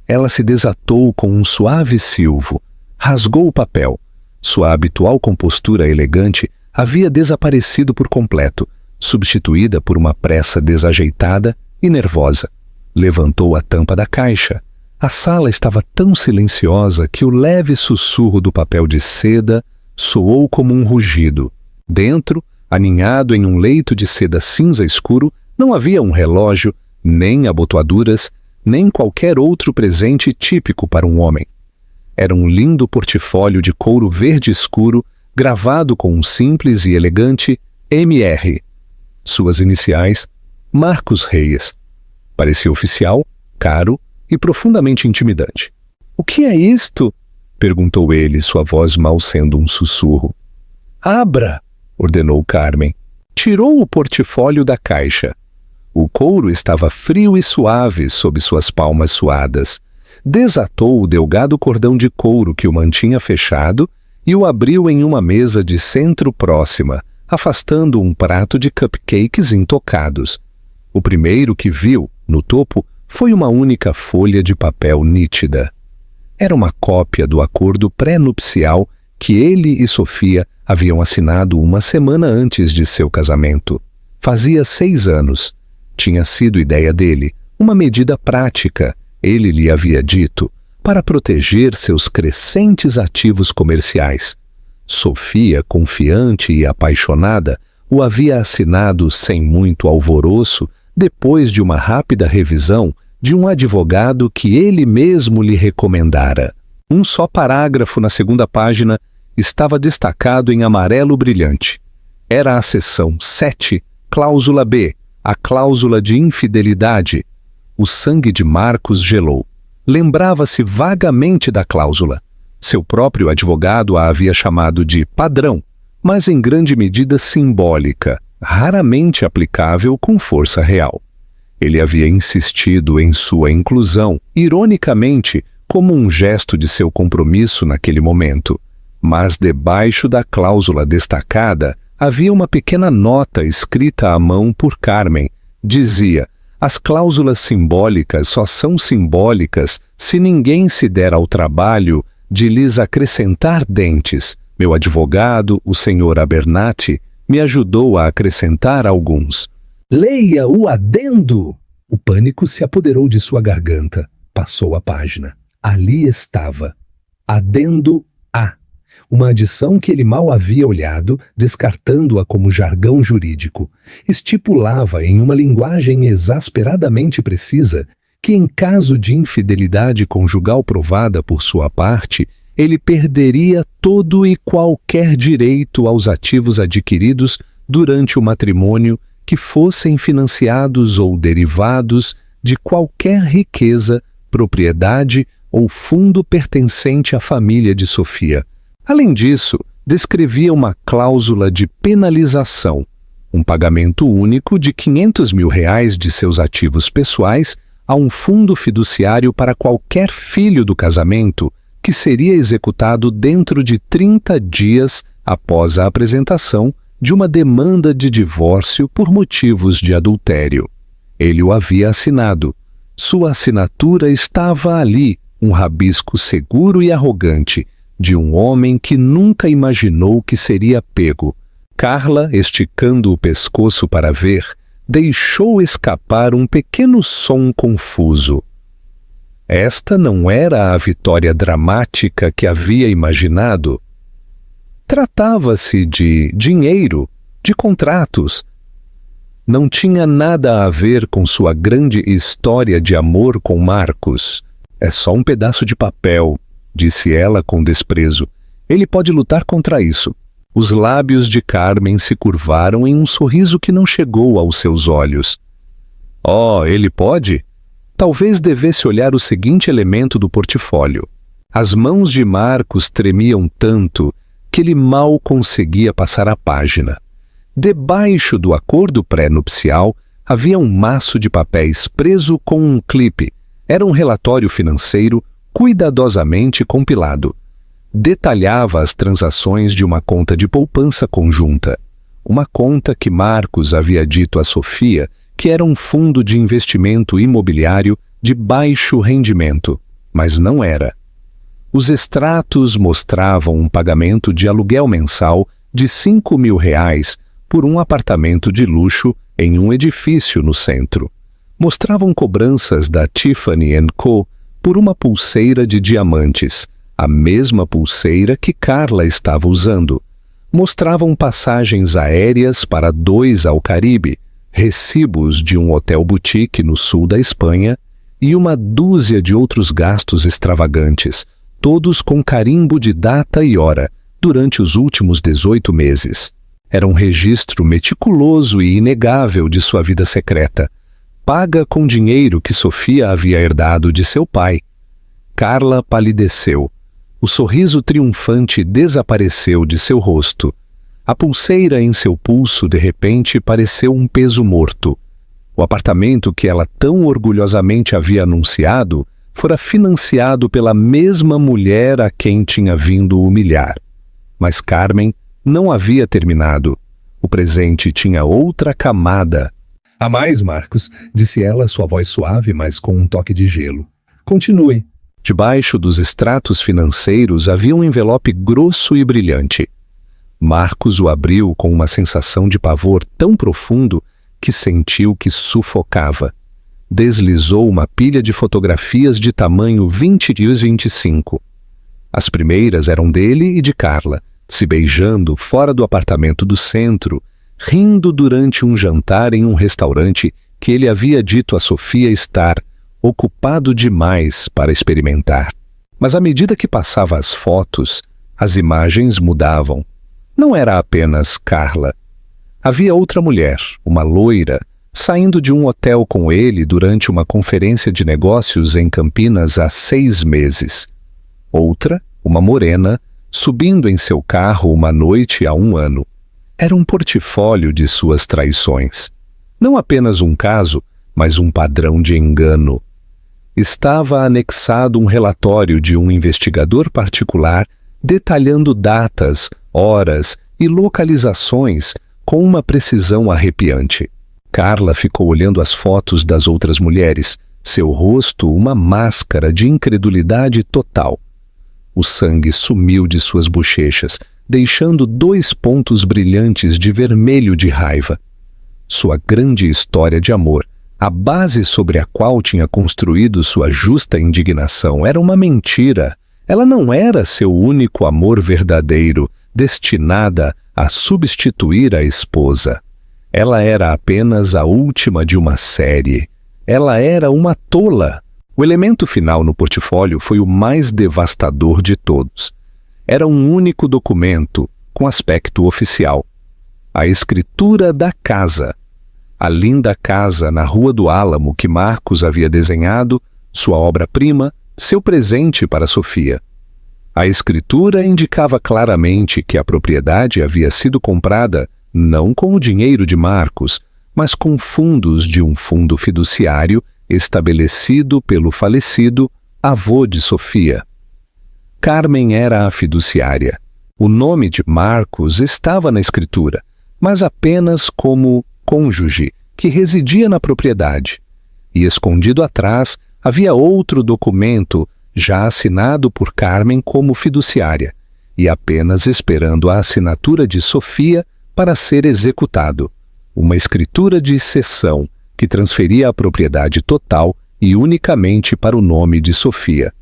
Ela se desatou com um suave silvo, rasgou o papel. Sua habitual compostura elegante havia desaparecido por completo, substituída por uma pressa desajeitada e nervosa. Levantou a tampa da caixa. A sala estava tão silenciosa que o leve sussurro do papel de seda soou como um rugido. Dentro, aninhado em um leito de seda cinza escuro, não havia um relógio, nem abotoaduras, nem qualquer outro presente típico para um homem. Era um lindo portfólio de couro verde escuro, gravado com um simples e elegante MR. Suas iniciais, Marcos Reyes. Parecia oficial, caro e profundamente intimidante. "O que é isto?" perguntou ele, sua voz mal sendo um sussurro. "Abra!" ordenou Carmen. Tirou o portfólio da caixa. O couro estava frio e suave sob suas palmas suadas. Desatou o delgado cordão de couro que o mantinha fechado e o abriu em uma mesa de centro próxima, afastando um prato de cupcakes intocados. O primeiro que viu, no topo, foi uma única folha de papel nítida. Era uma cópia do acordo pré-nupcial que ele e Sofia haviam assinado uma semana antes de seu casamento. Fazia 6 anos. Tinha sido ideia dele, uma medida prática, ele lhe havia dito, para proteger seus crescentes ativos comerciais. Sofia, confiante e apaixonada, o havia assinado sem muito alvoroço, depois de uma rápida revisão de um advogado que ele mesmo lhe recomendara. Um só parágrafo na segunda página estava destacado em amarelo brilhante. Era a seção 7, cláusula B, a cláusula de infidelidade. O sangue de Marcos gelou. Lembrava-se vagamente da cláusula. Seu próprio advogado a havia chamado de padrão, mas em grande medida simbólica, raramente aplicável com força real. Ele havia insistido em sua inclusão, ironicamente, como um gesto de seu compromisso naquele momento. Mas debaixo da cláusula destacada havia uma pequena nota escrita à mão por Carmen. Dizia: "As cláusulas simbólicas só são simbólicas se ninguém se der ao trabalho de lhes acrescentar dentes. Meu advogado, o Sr. Abernathy, me ajudou a acrescentar alguns." "Leia o adendo!" O pânico se apoderou de sua garganta. Passou a página. Ali estava. Adendo A. Uma adição que ele mal havia olhado, descartando-a como jargão jurídico. Estipulava em uma linguagem exasperadamente precisa que, em caso de infidelidade conjugal provada por sua parte, ele perderia todo e qualquer direito aos ativos adquiridos durante o matrimônio que fossem financiados ou derivados de qualquer riqueza, propriedade ou fundo pertencente à família de Sofia. Além disso, descrevia uma cláusula de penalização, um pagamento único de R$500 mil de seus ativos pessoais a um fundo fiduciário para qualquer filho do casamento, que seria executado dentro de 30 dias após a apresentação de uma demanda de divórcio por motivos de adultério. Ele o havia assinado. Sua assinatura estava ali, um rabisco seguro e arrogante, de um homem que nunca imaginou que seria pego. Carla, esticando o pescoço para ver, deixou escapar um pequeno som confuso. Esta não era a vitória dramática que havia imaginado. Tratava-se de dinheiro, de contratos. Não tinha nada a ver com sua grande história de amor com Marcos. "É só um pedaço de papel", disse ela com desprezo. "Ele pode lutar contra isso." Os lábios de Carmen se curvaram em um sorriso que não chegou aos seus olhos. "Oh, ele pode?" Talvez devesse olhar o seguinte elemento do portfólio. As mãos de Marcos tremiam tanto que ele mal conseguia passar a página. Debaixo do acordo pré-nupcial havia um maço de papéis preso com um clipe. Era um relatório financeiro cuidadosamente compilado. Detalhava as transações de uma conta de poupança conjunta. Uma conta que Marcos havia dito a Sofia que era um fundo de investimento imobiliário de baixo rendimento, mas não era. Os extratos mostravam um pagamento de aluguel mensal de R$5 mil por um apartamento de luxo em um edifício no centro. Mostravam cobranças da Tiffany & Co. por uma pulseira de diamantes, a mesma pulseira que Carla estava usando. Mostravam passagens aéreas para 2 ao Caribe, recibos de um hotel boutique no sul da Espanha e uma dúzia de outros gastos extravagantes, todos com carimbo de data e hora, durante os últimos 18 meses. Era um registro meticuloso e inegável de sua vida secreta, paga com dinheiro que Sofia havia herdado de seu pai. Carla palideceu. O sorriso triunfante desapareceu de seu rosto. A pulseira em seu pulso, de repente, pareceu um peso morto. O apartamento que ela tão orgulhosamente havia anunciado fora financiado pela mesma mulher a quem tinha vindo humilhar. Mas Carmen não havia terminado. O presente tinha outra camada. Há mais, Marcos, disse ela, sua voz suave, mas com um toque de gelo. Continue. Debaixo dos extratos financeiros havia um envelope grosso e brilhante. Marcos o abriu com uma sensação de pavor tão profundo que sentiu que sufocava. Deslizou uma pilha de fotografias de tamanho 20x25. As primeiras eram dele e de Carla, se beijando fora do apartamento do centro, rindo durante um jantar em um restaurante que ele havia dito a Sofia estar ocupado demais para experimentar. Mas à medida que passava as fotos, as imagens mudavam. Não era apenas Carla. Havia outra mulher, uma loira, saindo de um hotel com ele durante uma conferência de negócios em Campinas há 6 meses. Outra, uma morena, subindo em seu carro uma noite há 1 ano. Era um portfólio de suas traições. Não apenas um caso, mas um padrão de engano. Estava anexado um relatório de um investigador particular detalhando datas, horas e localizações com uma precisão arrepiante. Carla ficou olhando as fotos das outras mulheres, seu rosto uma máscara de incredulidade total. O sangue sumiu de suas bochechas, deixando 2 pontos brilhantes de vermelho de raiva. Sua grande história de amor, a base sobre a qual tinha construído sua justa indignação, era uma mentira. Ela não era seu único amor verdadeiro, destinada a substituir a esposa. Ela era apenas a última de uma série. Ela era uma tola. O elemento final no portfólio foi o mais devastador de todos. Era um único documento, com aspecto oficial. A escritura da casa. A linda casa na Rua do Álamo que Marcos havia desenhado, sua obra-prima, seu presente para Sofia. A escritura indicava claramente que a propriedade havia sido comprada não com o dinheiro de Marcos, mas com fundos de um fundo fiduciário estabelecido pelo falecido avô de Sofia. Carmen era a fiduciária. O nome de Marcos estava na escritura, mas apenas como cônjuge que residia na propriedade. E escondido atrás havia outro documento já assinado por Carmen como fiduciária e apenas esperando a assinatura de Sofia para ser executado. Uma escritura de cessão que transferia a propriedade total e unicamente para o nome de Sofia.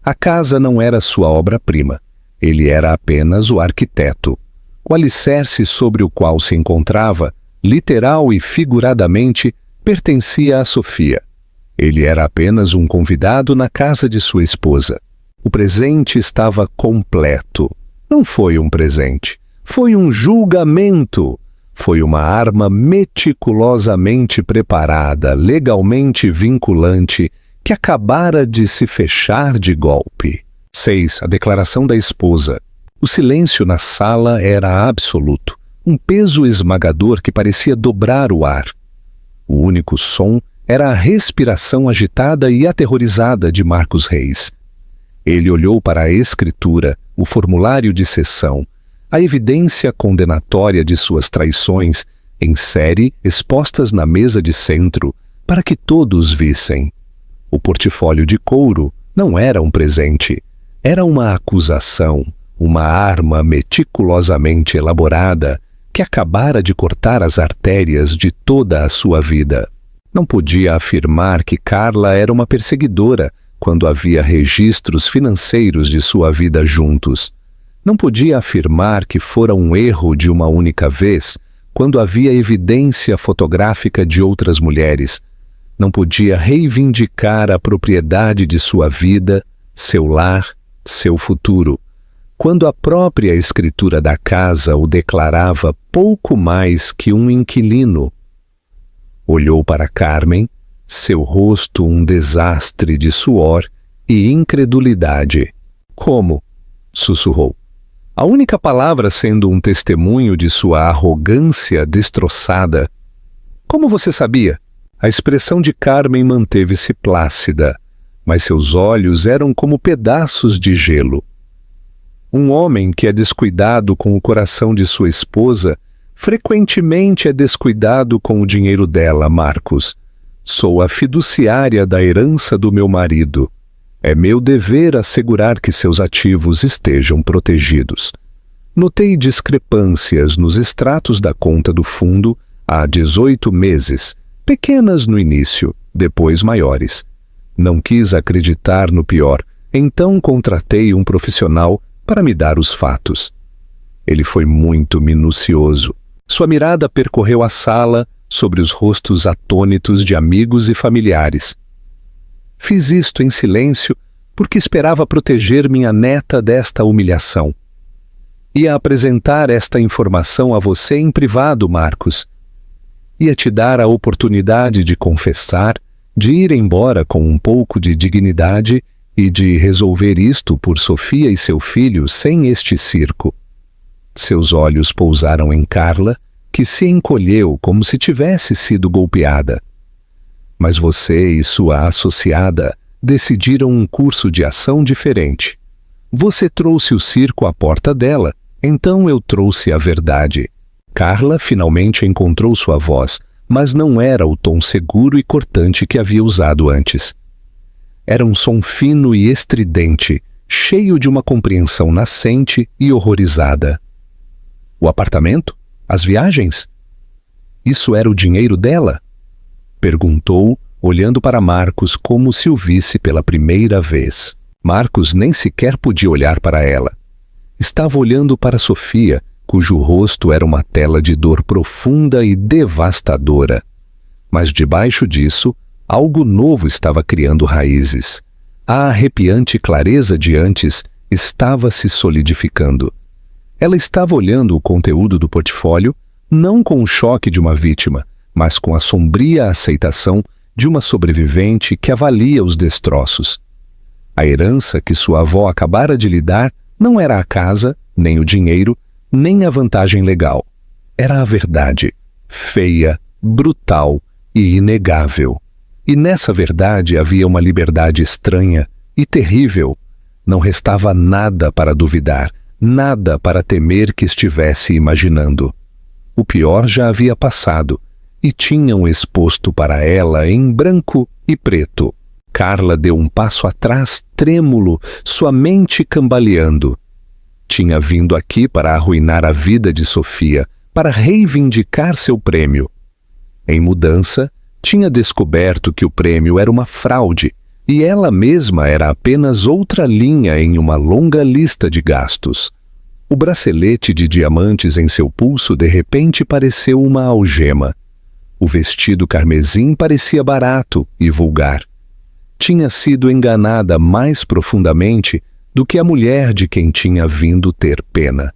A casa não era sua obra-prima. Ele era apenas o arquiteto. O alicerce sobre o qual se encontrava, literal e figuradamente, pertencia a Sofia. Ele era apenas um convidado na casa de sua esposa. O presente estava completo. Não foi um presente. Foi um julgamento. Foi uma arma meticulosamente preparada, legalmente vinculante, que acabara de se fechar de golpe. 6. A declaração da esposa. O silêncio na sala era absoluto. Um peso esmagador que parecia dobrar o ar. O único som era a respiração agitada e aterrorizada de Marcos Reis. Ele olhou para a escritura, o formulário de cessão, a evidência condenatória de suas traições, em série expostas na mesa de centro, para que todos vissem. O portfólio de couro não era um presente, era uma acusação, uma arma meticulosamente elaborada que que acabara de cortar as artérias de toda a sua vida. Não podia afirmar que Carla era uma perseguidora quando havia registros financeiros de sua vida juntos. Não podia afirmar que fora um erro de uma única vez quando havia evidência fotográfica de outras mulheres. Não podia reivindicar a propriedade de sua vida, seu lar, seu futuro, quando a própria escritura da casa o declarava pouco mais que um inquilino. Olhou para Carmen, seu rosto um desastre de suor e incredulidade. Como? Sussurrou. A única palavra sendo um testemunho de sua arrogância destroçada. Como você sabia? A expressão de Carmen manteve-se plácida, mas seus olhos eram como pedaços de gelo. Um homem que é descuidado com o coração de sua esposa frequentemente é descuidado com o dinheiro dela, Marcos. Sou a fiduciária da herança do meu marido. É meu dever assegurar que seus ativos estejam protegidos. Notei discrepâncias nos extratos da conta do fundo há 18 meses, pequenas no início, depois maiores. Não quis acreditar no pior, então contratei um profissional para me dar os fatos. Ele foi muito minucioso. Sua mirada percorreu a sala sobre os rostos atônitos de amigos e familiares. Fiz isto em silêncio porque esperava proteger minha neta desta humilhação. Ia apresentar esta informação a você em privado, Marcos. Ia te dar a oportunidade de confessar, de ir embora com um pouco de dignidade e de resolver isto por Sofia e seu filho sem este circo. Seus olhos pousaram em Carla, que se encolheu como se tivesse sido golpeada. Mas você e sua associada decidiram um curso de ação diferente. Você trouxe o circo à porta dela, então eu trouxe a verdade. Carla finalmente encontrou sua voz, mas não era o tom seguro e cortante que havia usado antes. Era um som fino e estridente, cheio de uma compreensão nascente e horrorizada. O apartamento? As viagens? Isso era o dinheiro dela? Perguntou, olhando para Marcos como se o visse pela primeira vez. Marcos nem sequer podia olhar para ela. Estava olhando para Sofia, cujo rosto era uma tela de dor profunda e devastadora. Mas debaixo disso, algo novo estava criando raízes. A arrepiante clareza de antes estava se solidificando. Ela estava olhando o conteúdo do portfólio, não com o choque de uma vítima, mas com a sombria aceitação de uma sobrevivente que avalia os destroços. A herança que sua avó acabara de lhe dar não era a casa, nem o dinheiro, nem a vantagem legal. Era a verdade, feia, brutal e inegável. E nessa verdade havia uma liberdade estranha e terrível. Não restava nada para duvidar, nada para temer que estivesse imaginando. O pior já havia passado, e tinham exposto para ela em branco e preto. Carla deu um passo atrás trêmulo, sua mente cambaleando. Tinha vindo aqui para arruinar a vida de Sofia, para reivindicar seu prêmio. Em mudança, tinha descoberto que o prêmio era uma fraude, e ela mesma era apenas outra linha em uma longa lista de gastos. O bracelete de diamantes em seu pulso de repente pareceu uma algema. O vestido carmesim parecia barato e vulgar. Tinha sido enganada mais profundamente do que a mulher de quem tinha vindo ter pena.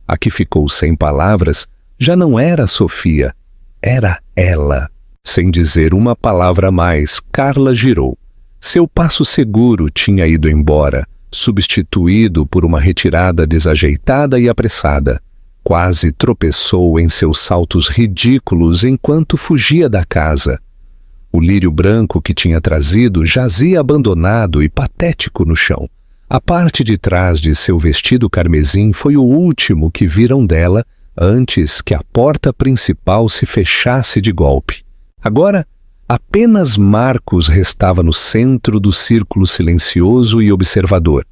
A que ficou sem palavras já não era Sofia, era ela. Sem dizer uma palavra a mais, Carla girou. Seu passo seguro tinha ido embora, substituído por uma retirada desajeitada e apressada. Quase tropeçou em seus saltos ridículos enquanto fugia da casa. O lírio branco que tinha trazido jazia abandonado e patético no chão. A parte de trás de seu vestido carmesim foi o último que viram dela antes que a porta principal se fechasse de golpe. Agora, apenas Marcos restava no centro do círculo silencioso e observador.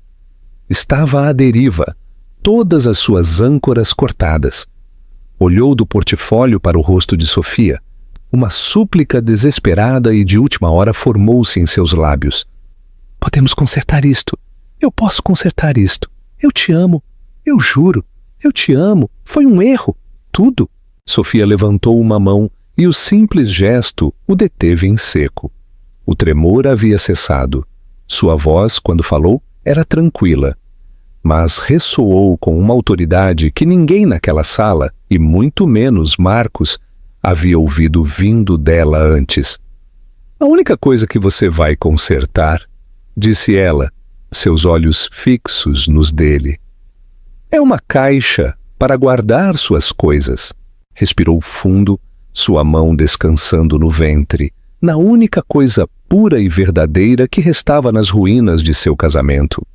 Estava à deriva, todas as suas âncoras cortadas. Olhou do portfólio para o rosto de Sofia. Uma súplica desesperada e de última hora formou-se em seus lábios. Podemos consertar isto. Eu posso consertar isto. Eu te amo. Eu juro. Eu te amo. Foi um erro. Tudo. Sofia levantou uma mão e o simples gesto o deteve em seco. O tremor havia cessado. Sua voz, quando falou, era tranquila, mas ressoou com uma autoridade que ninguém naquela sala, e muito menos Marcos, havia ouvido vindo dela antes. A única coisa que você vai consertar, disse ela, seus olhos fixos nos dele, é uma caixa para guardar suas coisas. Respirou fundo, sua mão descansando no ventre, na única coisa pura e verdadeira que restava nas ruínas de seu casamento.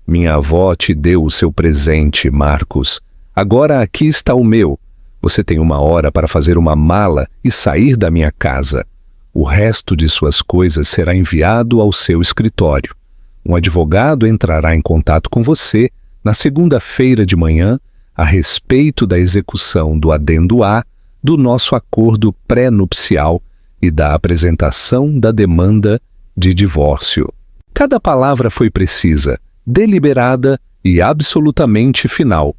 Minha avó te deu o seu presente, Marcos. Agora aqui está o meu. Você tem 1 hora para fazer uma mala e sair da minha casa. O resto de suas coisas será enviado ao seu escritório. Um advogado entrará em contato com você na segunda-feira de manhã a respeito da execução do adendo A do nosso acordo pré-nupcial e da apresentação da demanda de divórcio. Cada palavra foi precisa, deliberada e absolutamente final.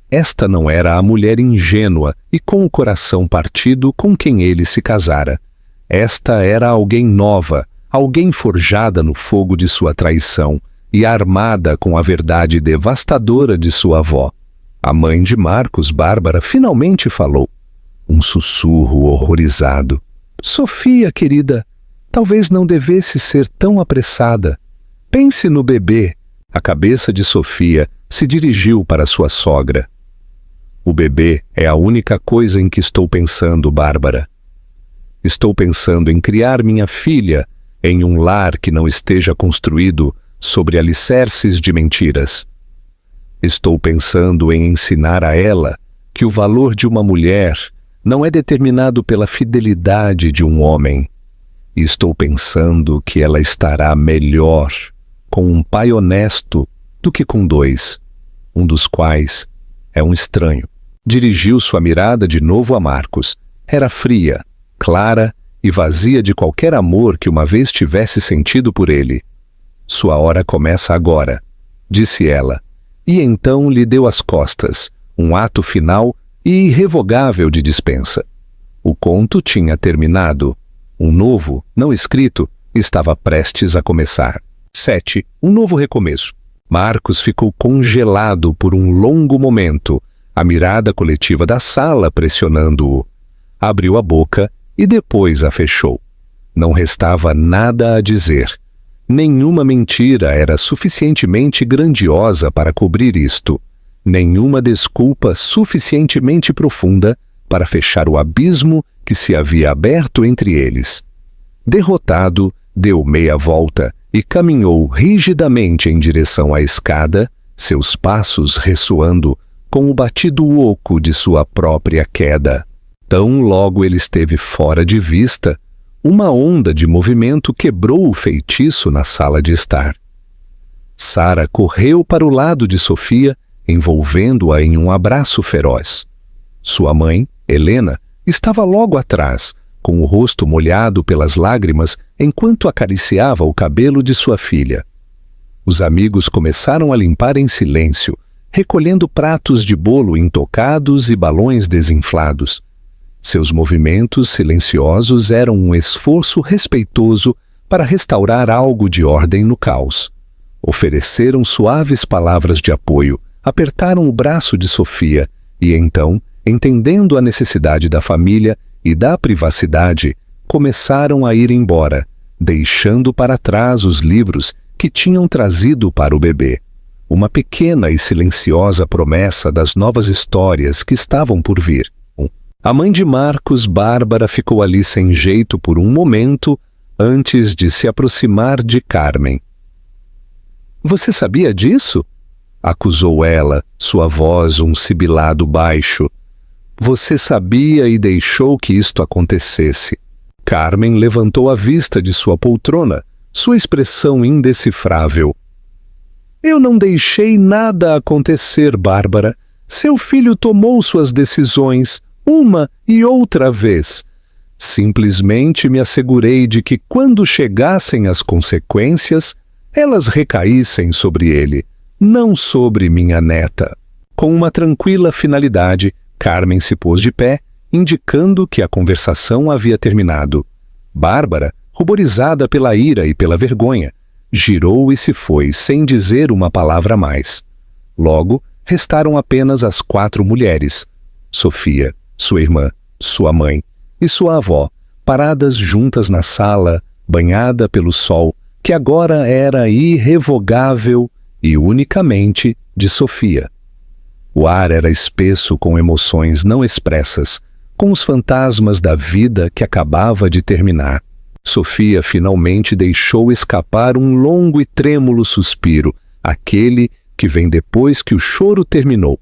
Esta não era a mulher ingênua e com o coração partido com quem ele se casara. Esta era alguém nova, alguém forjada no fogo de sua traição e armada com a verdade devastadora de sua avó. A mãe de Marcos, Bárbara, finalmente falou. Um sussurro horrorizado. Sofia, querida, talvez não devesse ser tão apressada. Pense no bebê. A cabeça de Sofia se dirigiu para sua sogra. O bebê é a única coisa em que estou pensando, Bárbara. Estou pensando em criar minha filha em um lar que não esteja construído sobre alicerces de mentiras. Estou pensando em ensinar a ela que o valor de uma mulher não é determinado pela fidelidade de um homem. E estou pensando que ela estará melhor com um pai honesto do que com 2, um dos quais é um estranho. Dirigiu sua mirada de novo a Marcos. Era fria, clara e vazia de qualquer amor que uma vez tivesse sentido por ele. Sua hora começa agora, disse ela, e então lhe deu as costas, um ato final e irrevogável de dispensa. O conto tinha terminado. Um novo, não escrito, estava prestes a começar. 7. Um novo recomeço. Marcos ficou congelado por um longo momento, a mirada coletiva da sala pressionando-o. Abriu a boca e depois a fechou. Não restava nada a dizer. Nenhuma mentira era suficientemente grandiosa para cobrir isto. Nenhuma desculpa suficientemente profunda para fechar o abismo que se havia aberto entre eles. Derrotado, deu meia volta e caminhou rigidamente em direção à escada, seus passos ressoando com o batido oco de sua própria queda. Tão logo ele esteve fora de vista, uma onda de movimento quebrou o feitiço na sala de estar. Sara correu para o lado de Sofia, envolvendo-a em um abraço feroz. Sua mãe, Helena, estava logo atrás, com o rosto molhado pelas lágrimas enquanto acariciava o cabelo de sua filha. Os amigos começaram a limpar em silêncio, recolhendo pratos de bolo intocados e balões desinflados. Seus movimentos silenciosos eram um esforço respeitoso para restaurar algo de ordem no caos. Ofereceram suaves palavras de apoio, apertaram o braço de Sofia e então, entendendo a necessidade da família e da privacidade, começaram a ir embora, deixando para trás os livros que tinham trazido para o bebê. Uma pequena e silenciosa promessa das novas histórias que estavam por vir. A mãe de Marcos, Bárbara, ficou ali sem jeito por um momento antes de se aproximar de Carmen. "Você sabia disso?" acusou ela, sua voz um sibilado baixo. "Você sabia e deixou que isto acontecesse." Carmen levantou a vista de sua poltrona, sua expressão indecifrável. "Eu não deixei nada acontecer, Bárbara. Seu filho tomou suas decisões uma e outra vez. Simplesmente me assegurei de que, quando chegassem as consequências, elas recaíssem sobre ele, não sobre minha neta. Com uma tranquila finalidade, Carmen se pôs de pé, indicando que a conversação havia terminado. Bárbara, ruborizada pela ira e pela vergonha, girou e se foi sem dizer uma palavra a mais. Logo, restaram apenas as 4 mulheres: Sofia, sua irmã, sua mãe e sua avó, paradas juntas na sala, banhada pelo sol, que agora era irrevogável e unicamente de Sofia. O ar era espesso com emoções não expressas, com os fantasmas da vida que acabava de terminar. Sofia finalmente deixou escapar um longo e trêmulo suspiro, aquele que vem depois que o choro terminou.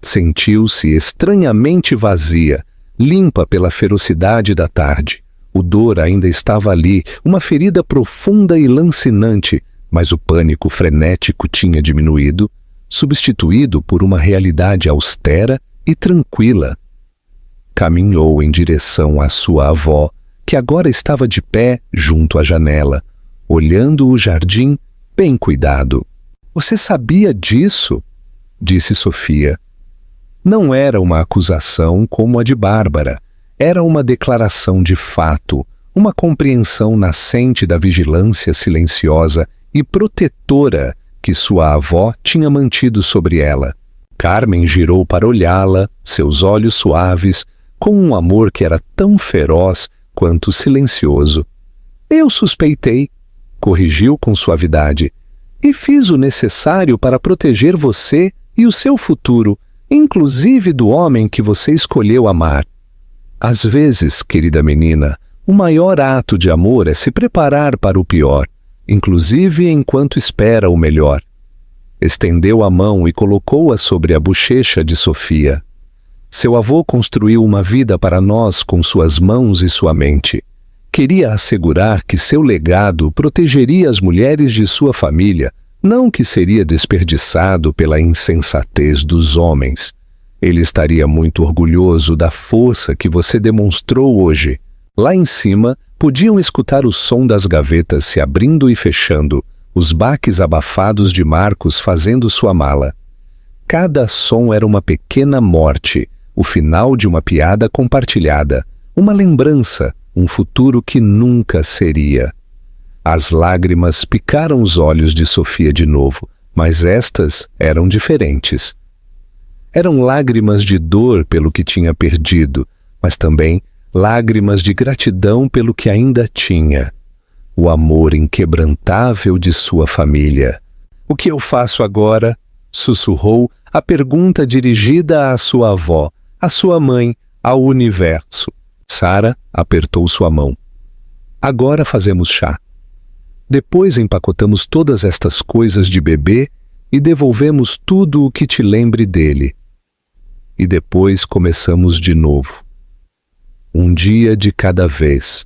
Sentiu-se estranhamente vazia, limpa pela ferocidade da tarde. O dor ainda estava ali, uma ferida profunda e lancinante, mas o pânico frenético tinha diminuído, substituído por uma realidade austera e tranquila. Caminhou em direção à sua avó, que agora estava de pé junto à janela, olhando o jardim bem cuidado. "Você sabia disso?" disse Sofia. Não era uma acusação como a de Bárbara, era uma declaração de fato, uma compreensão nascente da vigilância silenciosa e protetora que sua avó tinha mantido sobre ela. Carmen girou para olhá-la, seus olhos suaves, com um amor que era tão feroz quanto silencioso. "Eu suspeitei", corrigiu com suavidade, "e fiz o necessário para proteger você e o seu futuro, inclusive do homem que você escolheu amar. Às vezes, querida menina, o maior ato de amor é se preparar para o pior, inclusive enquanto espera o melhor." Estendeu a mão e colocou-a sobre a bochecha de Sofia. Seu avô construiu uma vida para nós com suas mãos e sua mente. Queria assegurar que seu legado protegeria as mulheres de sua família, não que seria desperdiçado pela insensatez dos homens. Ele estaria muito orgulhoso da força que você demonstrou hoje. Lá em cima, podiam escutar o som das gavetas se abrindo e fechando, os baques abafados de Marcos fazendo sua mala. Cada som era uma pequena morte, o final de uma piada compartilhada, uma lembrança, um futuro que nunca seria. As lágrimas picaram os olhos de Sofia de novo, mas estas eram diferentes. Eram lágrimas de dor pelo que tinha perdido, mas também lágrimas de gratidão pelo que ainda tinha. O amor inquebrantável de sua família. "O que eu faço agora?" sussurrou a pergunta dirigida à sua avó, à sua mãe, ao universo. Sara apertou sua mão. "Agora fazemos chá. Depois empacotamos todas estas coisas de bebê e devolvemos tudo o que te lembre dele. E depois começamos de novo. Um dia de cada vez.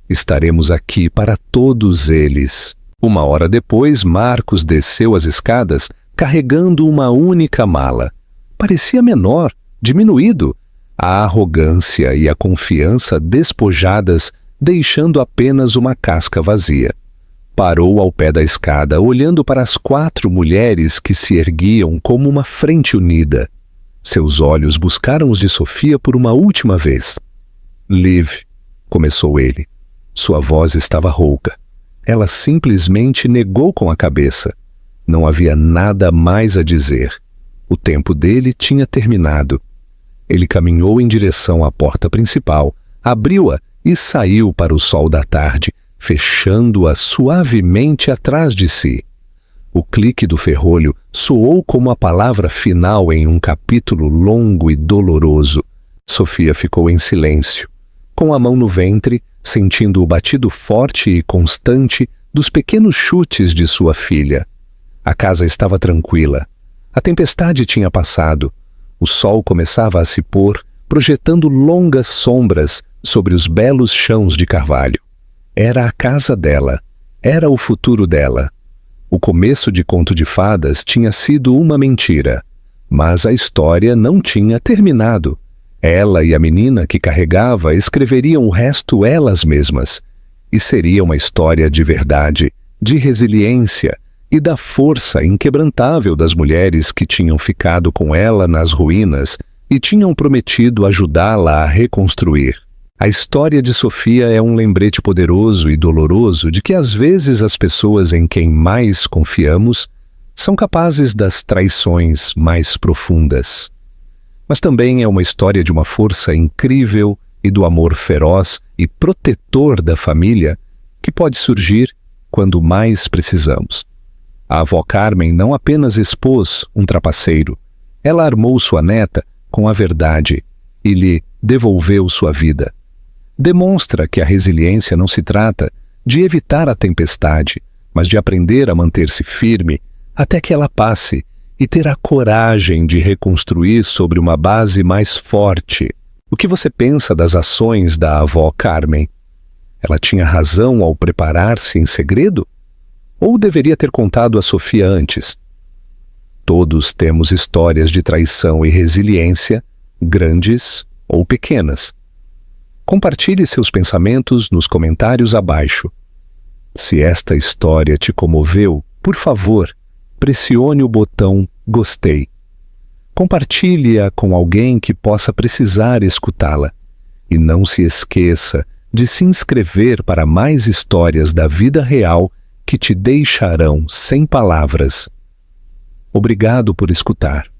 Estaremos aqui para todos eles." 1 hora depois, Marcos desceu as escadas carregando uma única mala. Parecia menor, diminuído, a arrogância e a confiança despojadas, deixando apenas uma casca vazia. Parou ao pé da escada, olhando para as 4 mulheres que se erguiam como uma frente unida. Seus olhos buscaram os de Sofia por uma última vez. "Liv", começou ele. Sua voz estava rouca. Ela simplesmente negou com a cabeça. Não havia nada mais a dizer. O tempo dele tinha terminado. Ele caminhou em direção à porta principal, abriu-a e saiu para o sol da tarde, fechando-a suavemente atrás de si. O clique do ferrolho soou como a palavra final em um capítulo longo e doloroso. Sofia ficou em silêncio, com a mão no ventre, sentindo o batido forte e constante dos pequenos chutes de sua filha. A casa estava tranquila. A tempestade tinha passado. O sol começava a se pôr, projetando longas sombras sobre os belos chãos de carvalho. Era a casa dela. Era o futuro dela. O começo de Conto de Fadas tinha sido uma mentira, Mas a história não tinha terminado. Ela e a menina que carregava escreveriam o resto elas mesmas. E seria uma história de verdade, de resiliência e da força inquebrantável das mulheres que tinham ficado com ela nas ruínas e tinham prometido ajudá-la a reconstruir. A história de Sofia é um lembrete poderoso e doloroso de que às vezes as pessoas em quem mais confiamos são capazes das traições mais profundas. Mas também é uma história de uma força incrível e do amor feroz e protetor da família que pode surgir quando mais precisamos. A avó Carmen não apenas expôs um trapaceiro, ela armou sua neta com a verdade e lhe devolveu sua vida. Demonstra que a resiliência não se trata de evitar a tempestade, mas de aprender a manter-se firme até que ela passe e ter a coragem de reconstruir sobre uma base mais forte. O que você pensa das ações da avó Carmen? Ela tinha razão ao preparar-se em segredo? Ou deveria ter contado a Sofia antes? Todos temos histórias de traição e resiliência, grandes ou pequenas. Compartilhe seus pensamentos nos comentários abaixo. Se esta história te comoveu, por favor, pressione o botão gostei. Compartilhe-a com alguém que possa precisar escutá-la. E não se esqueça de se inscrever para mais histórias da vida real que te deixarão sem palavras. Obrigado por escutar.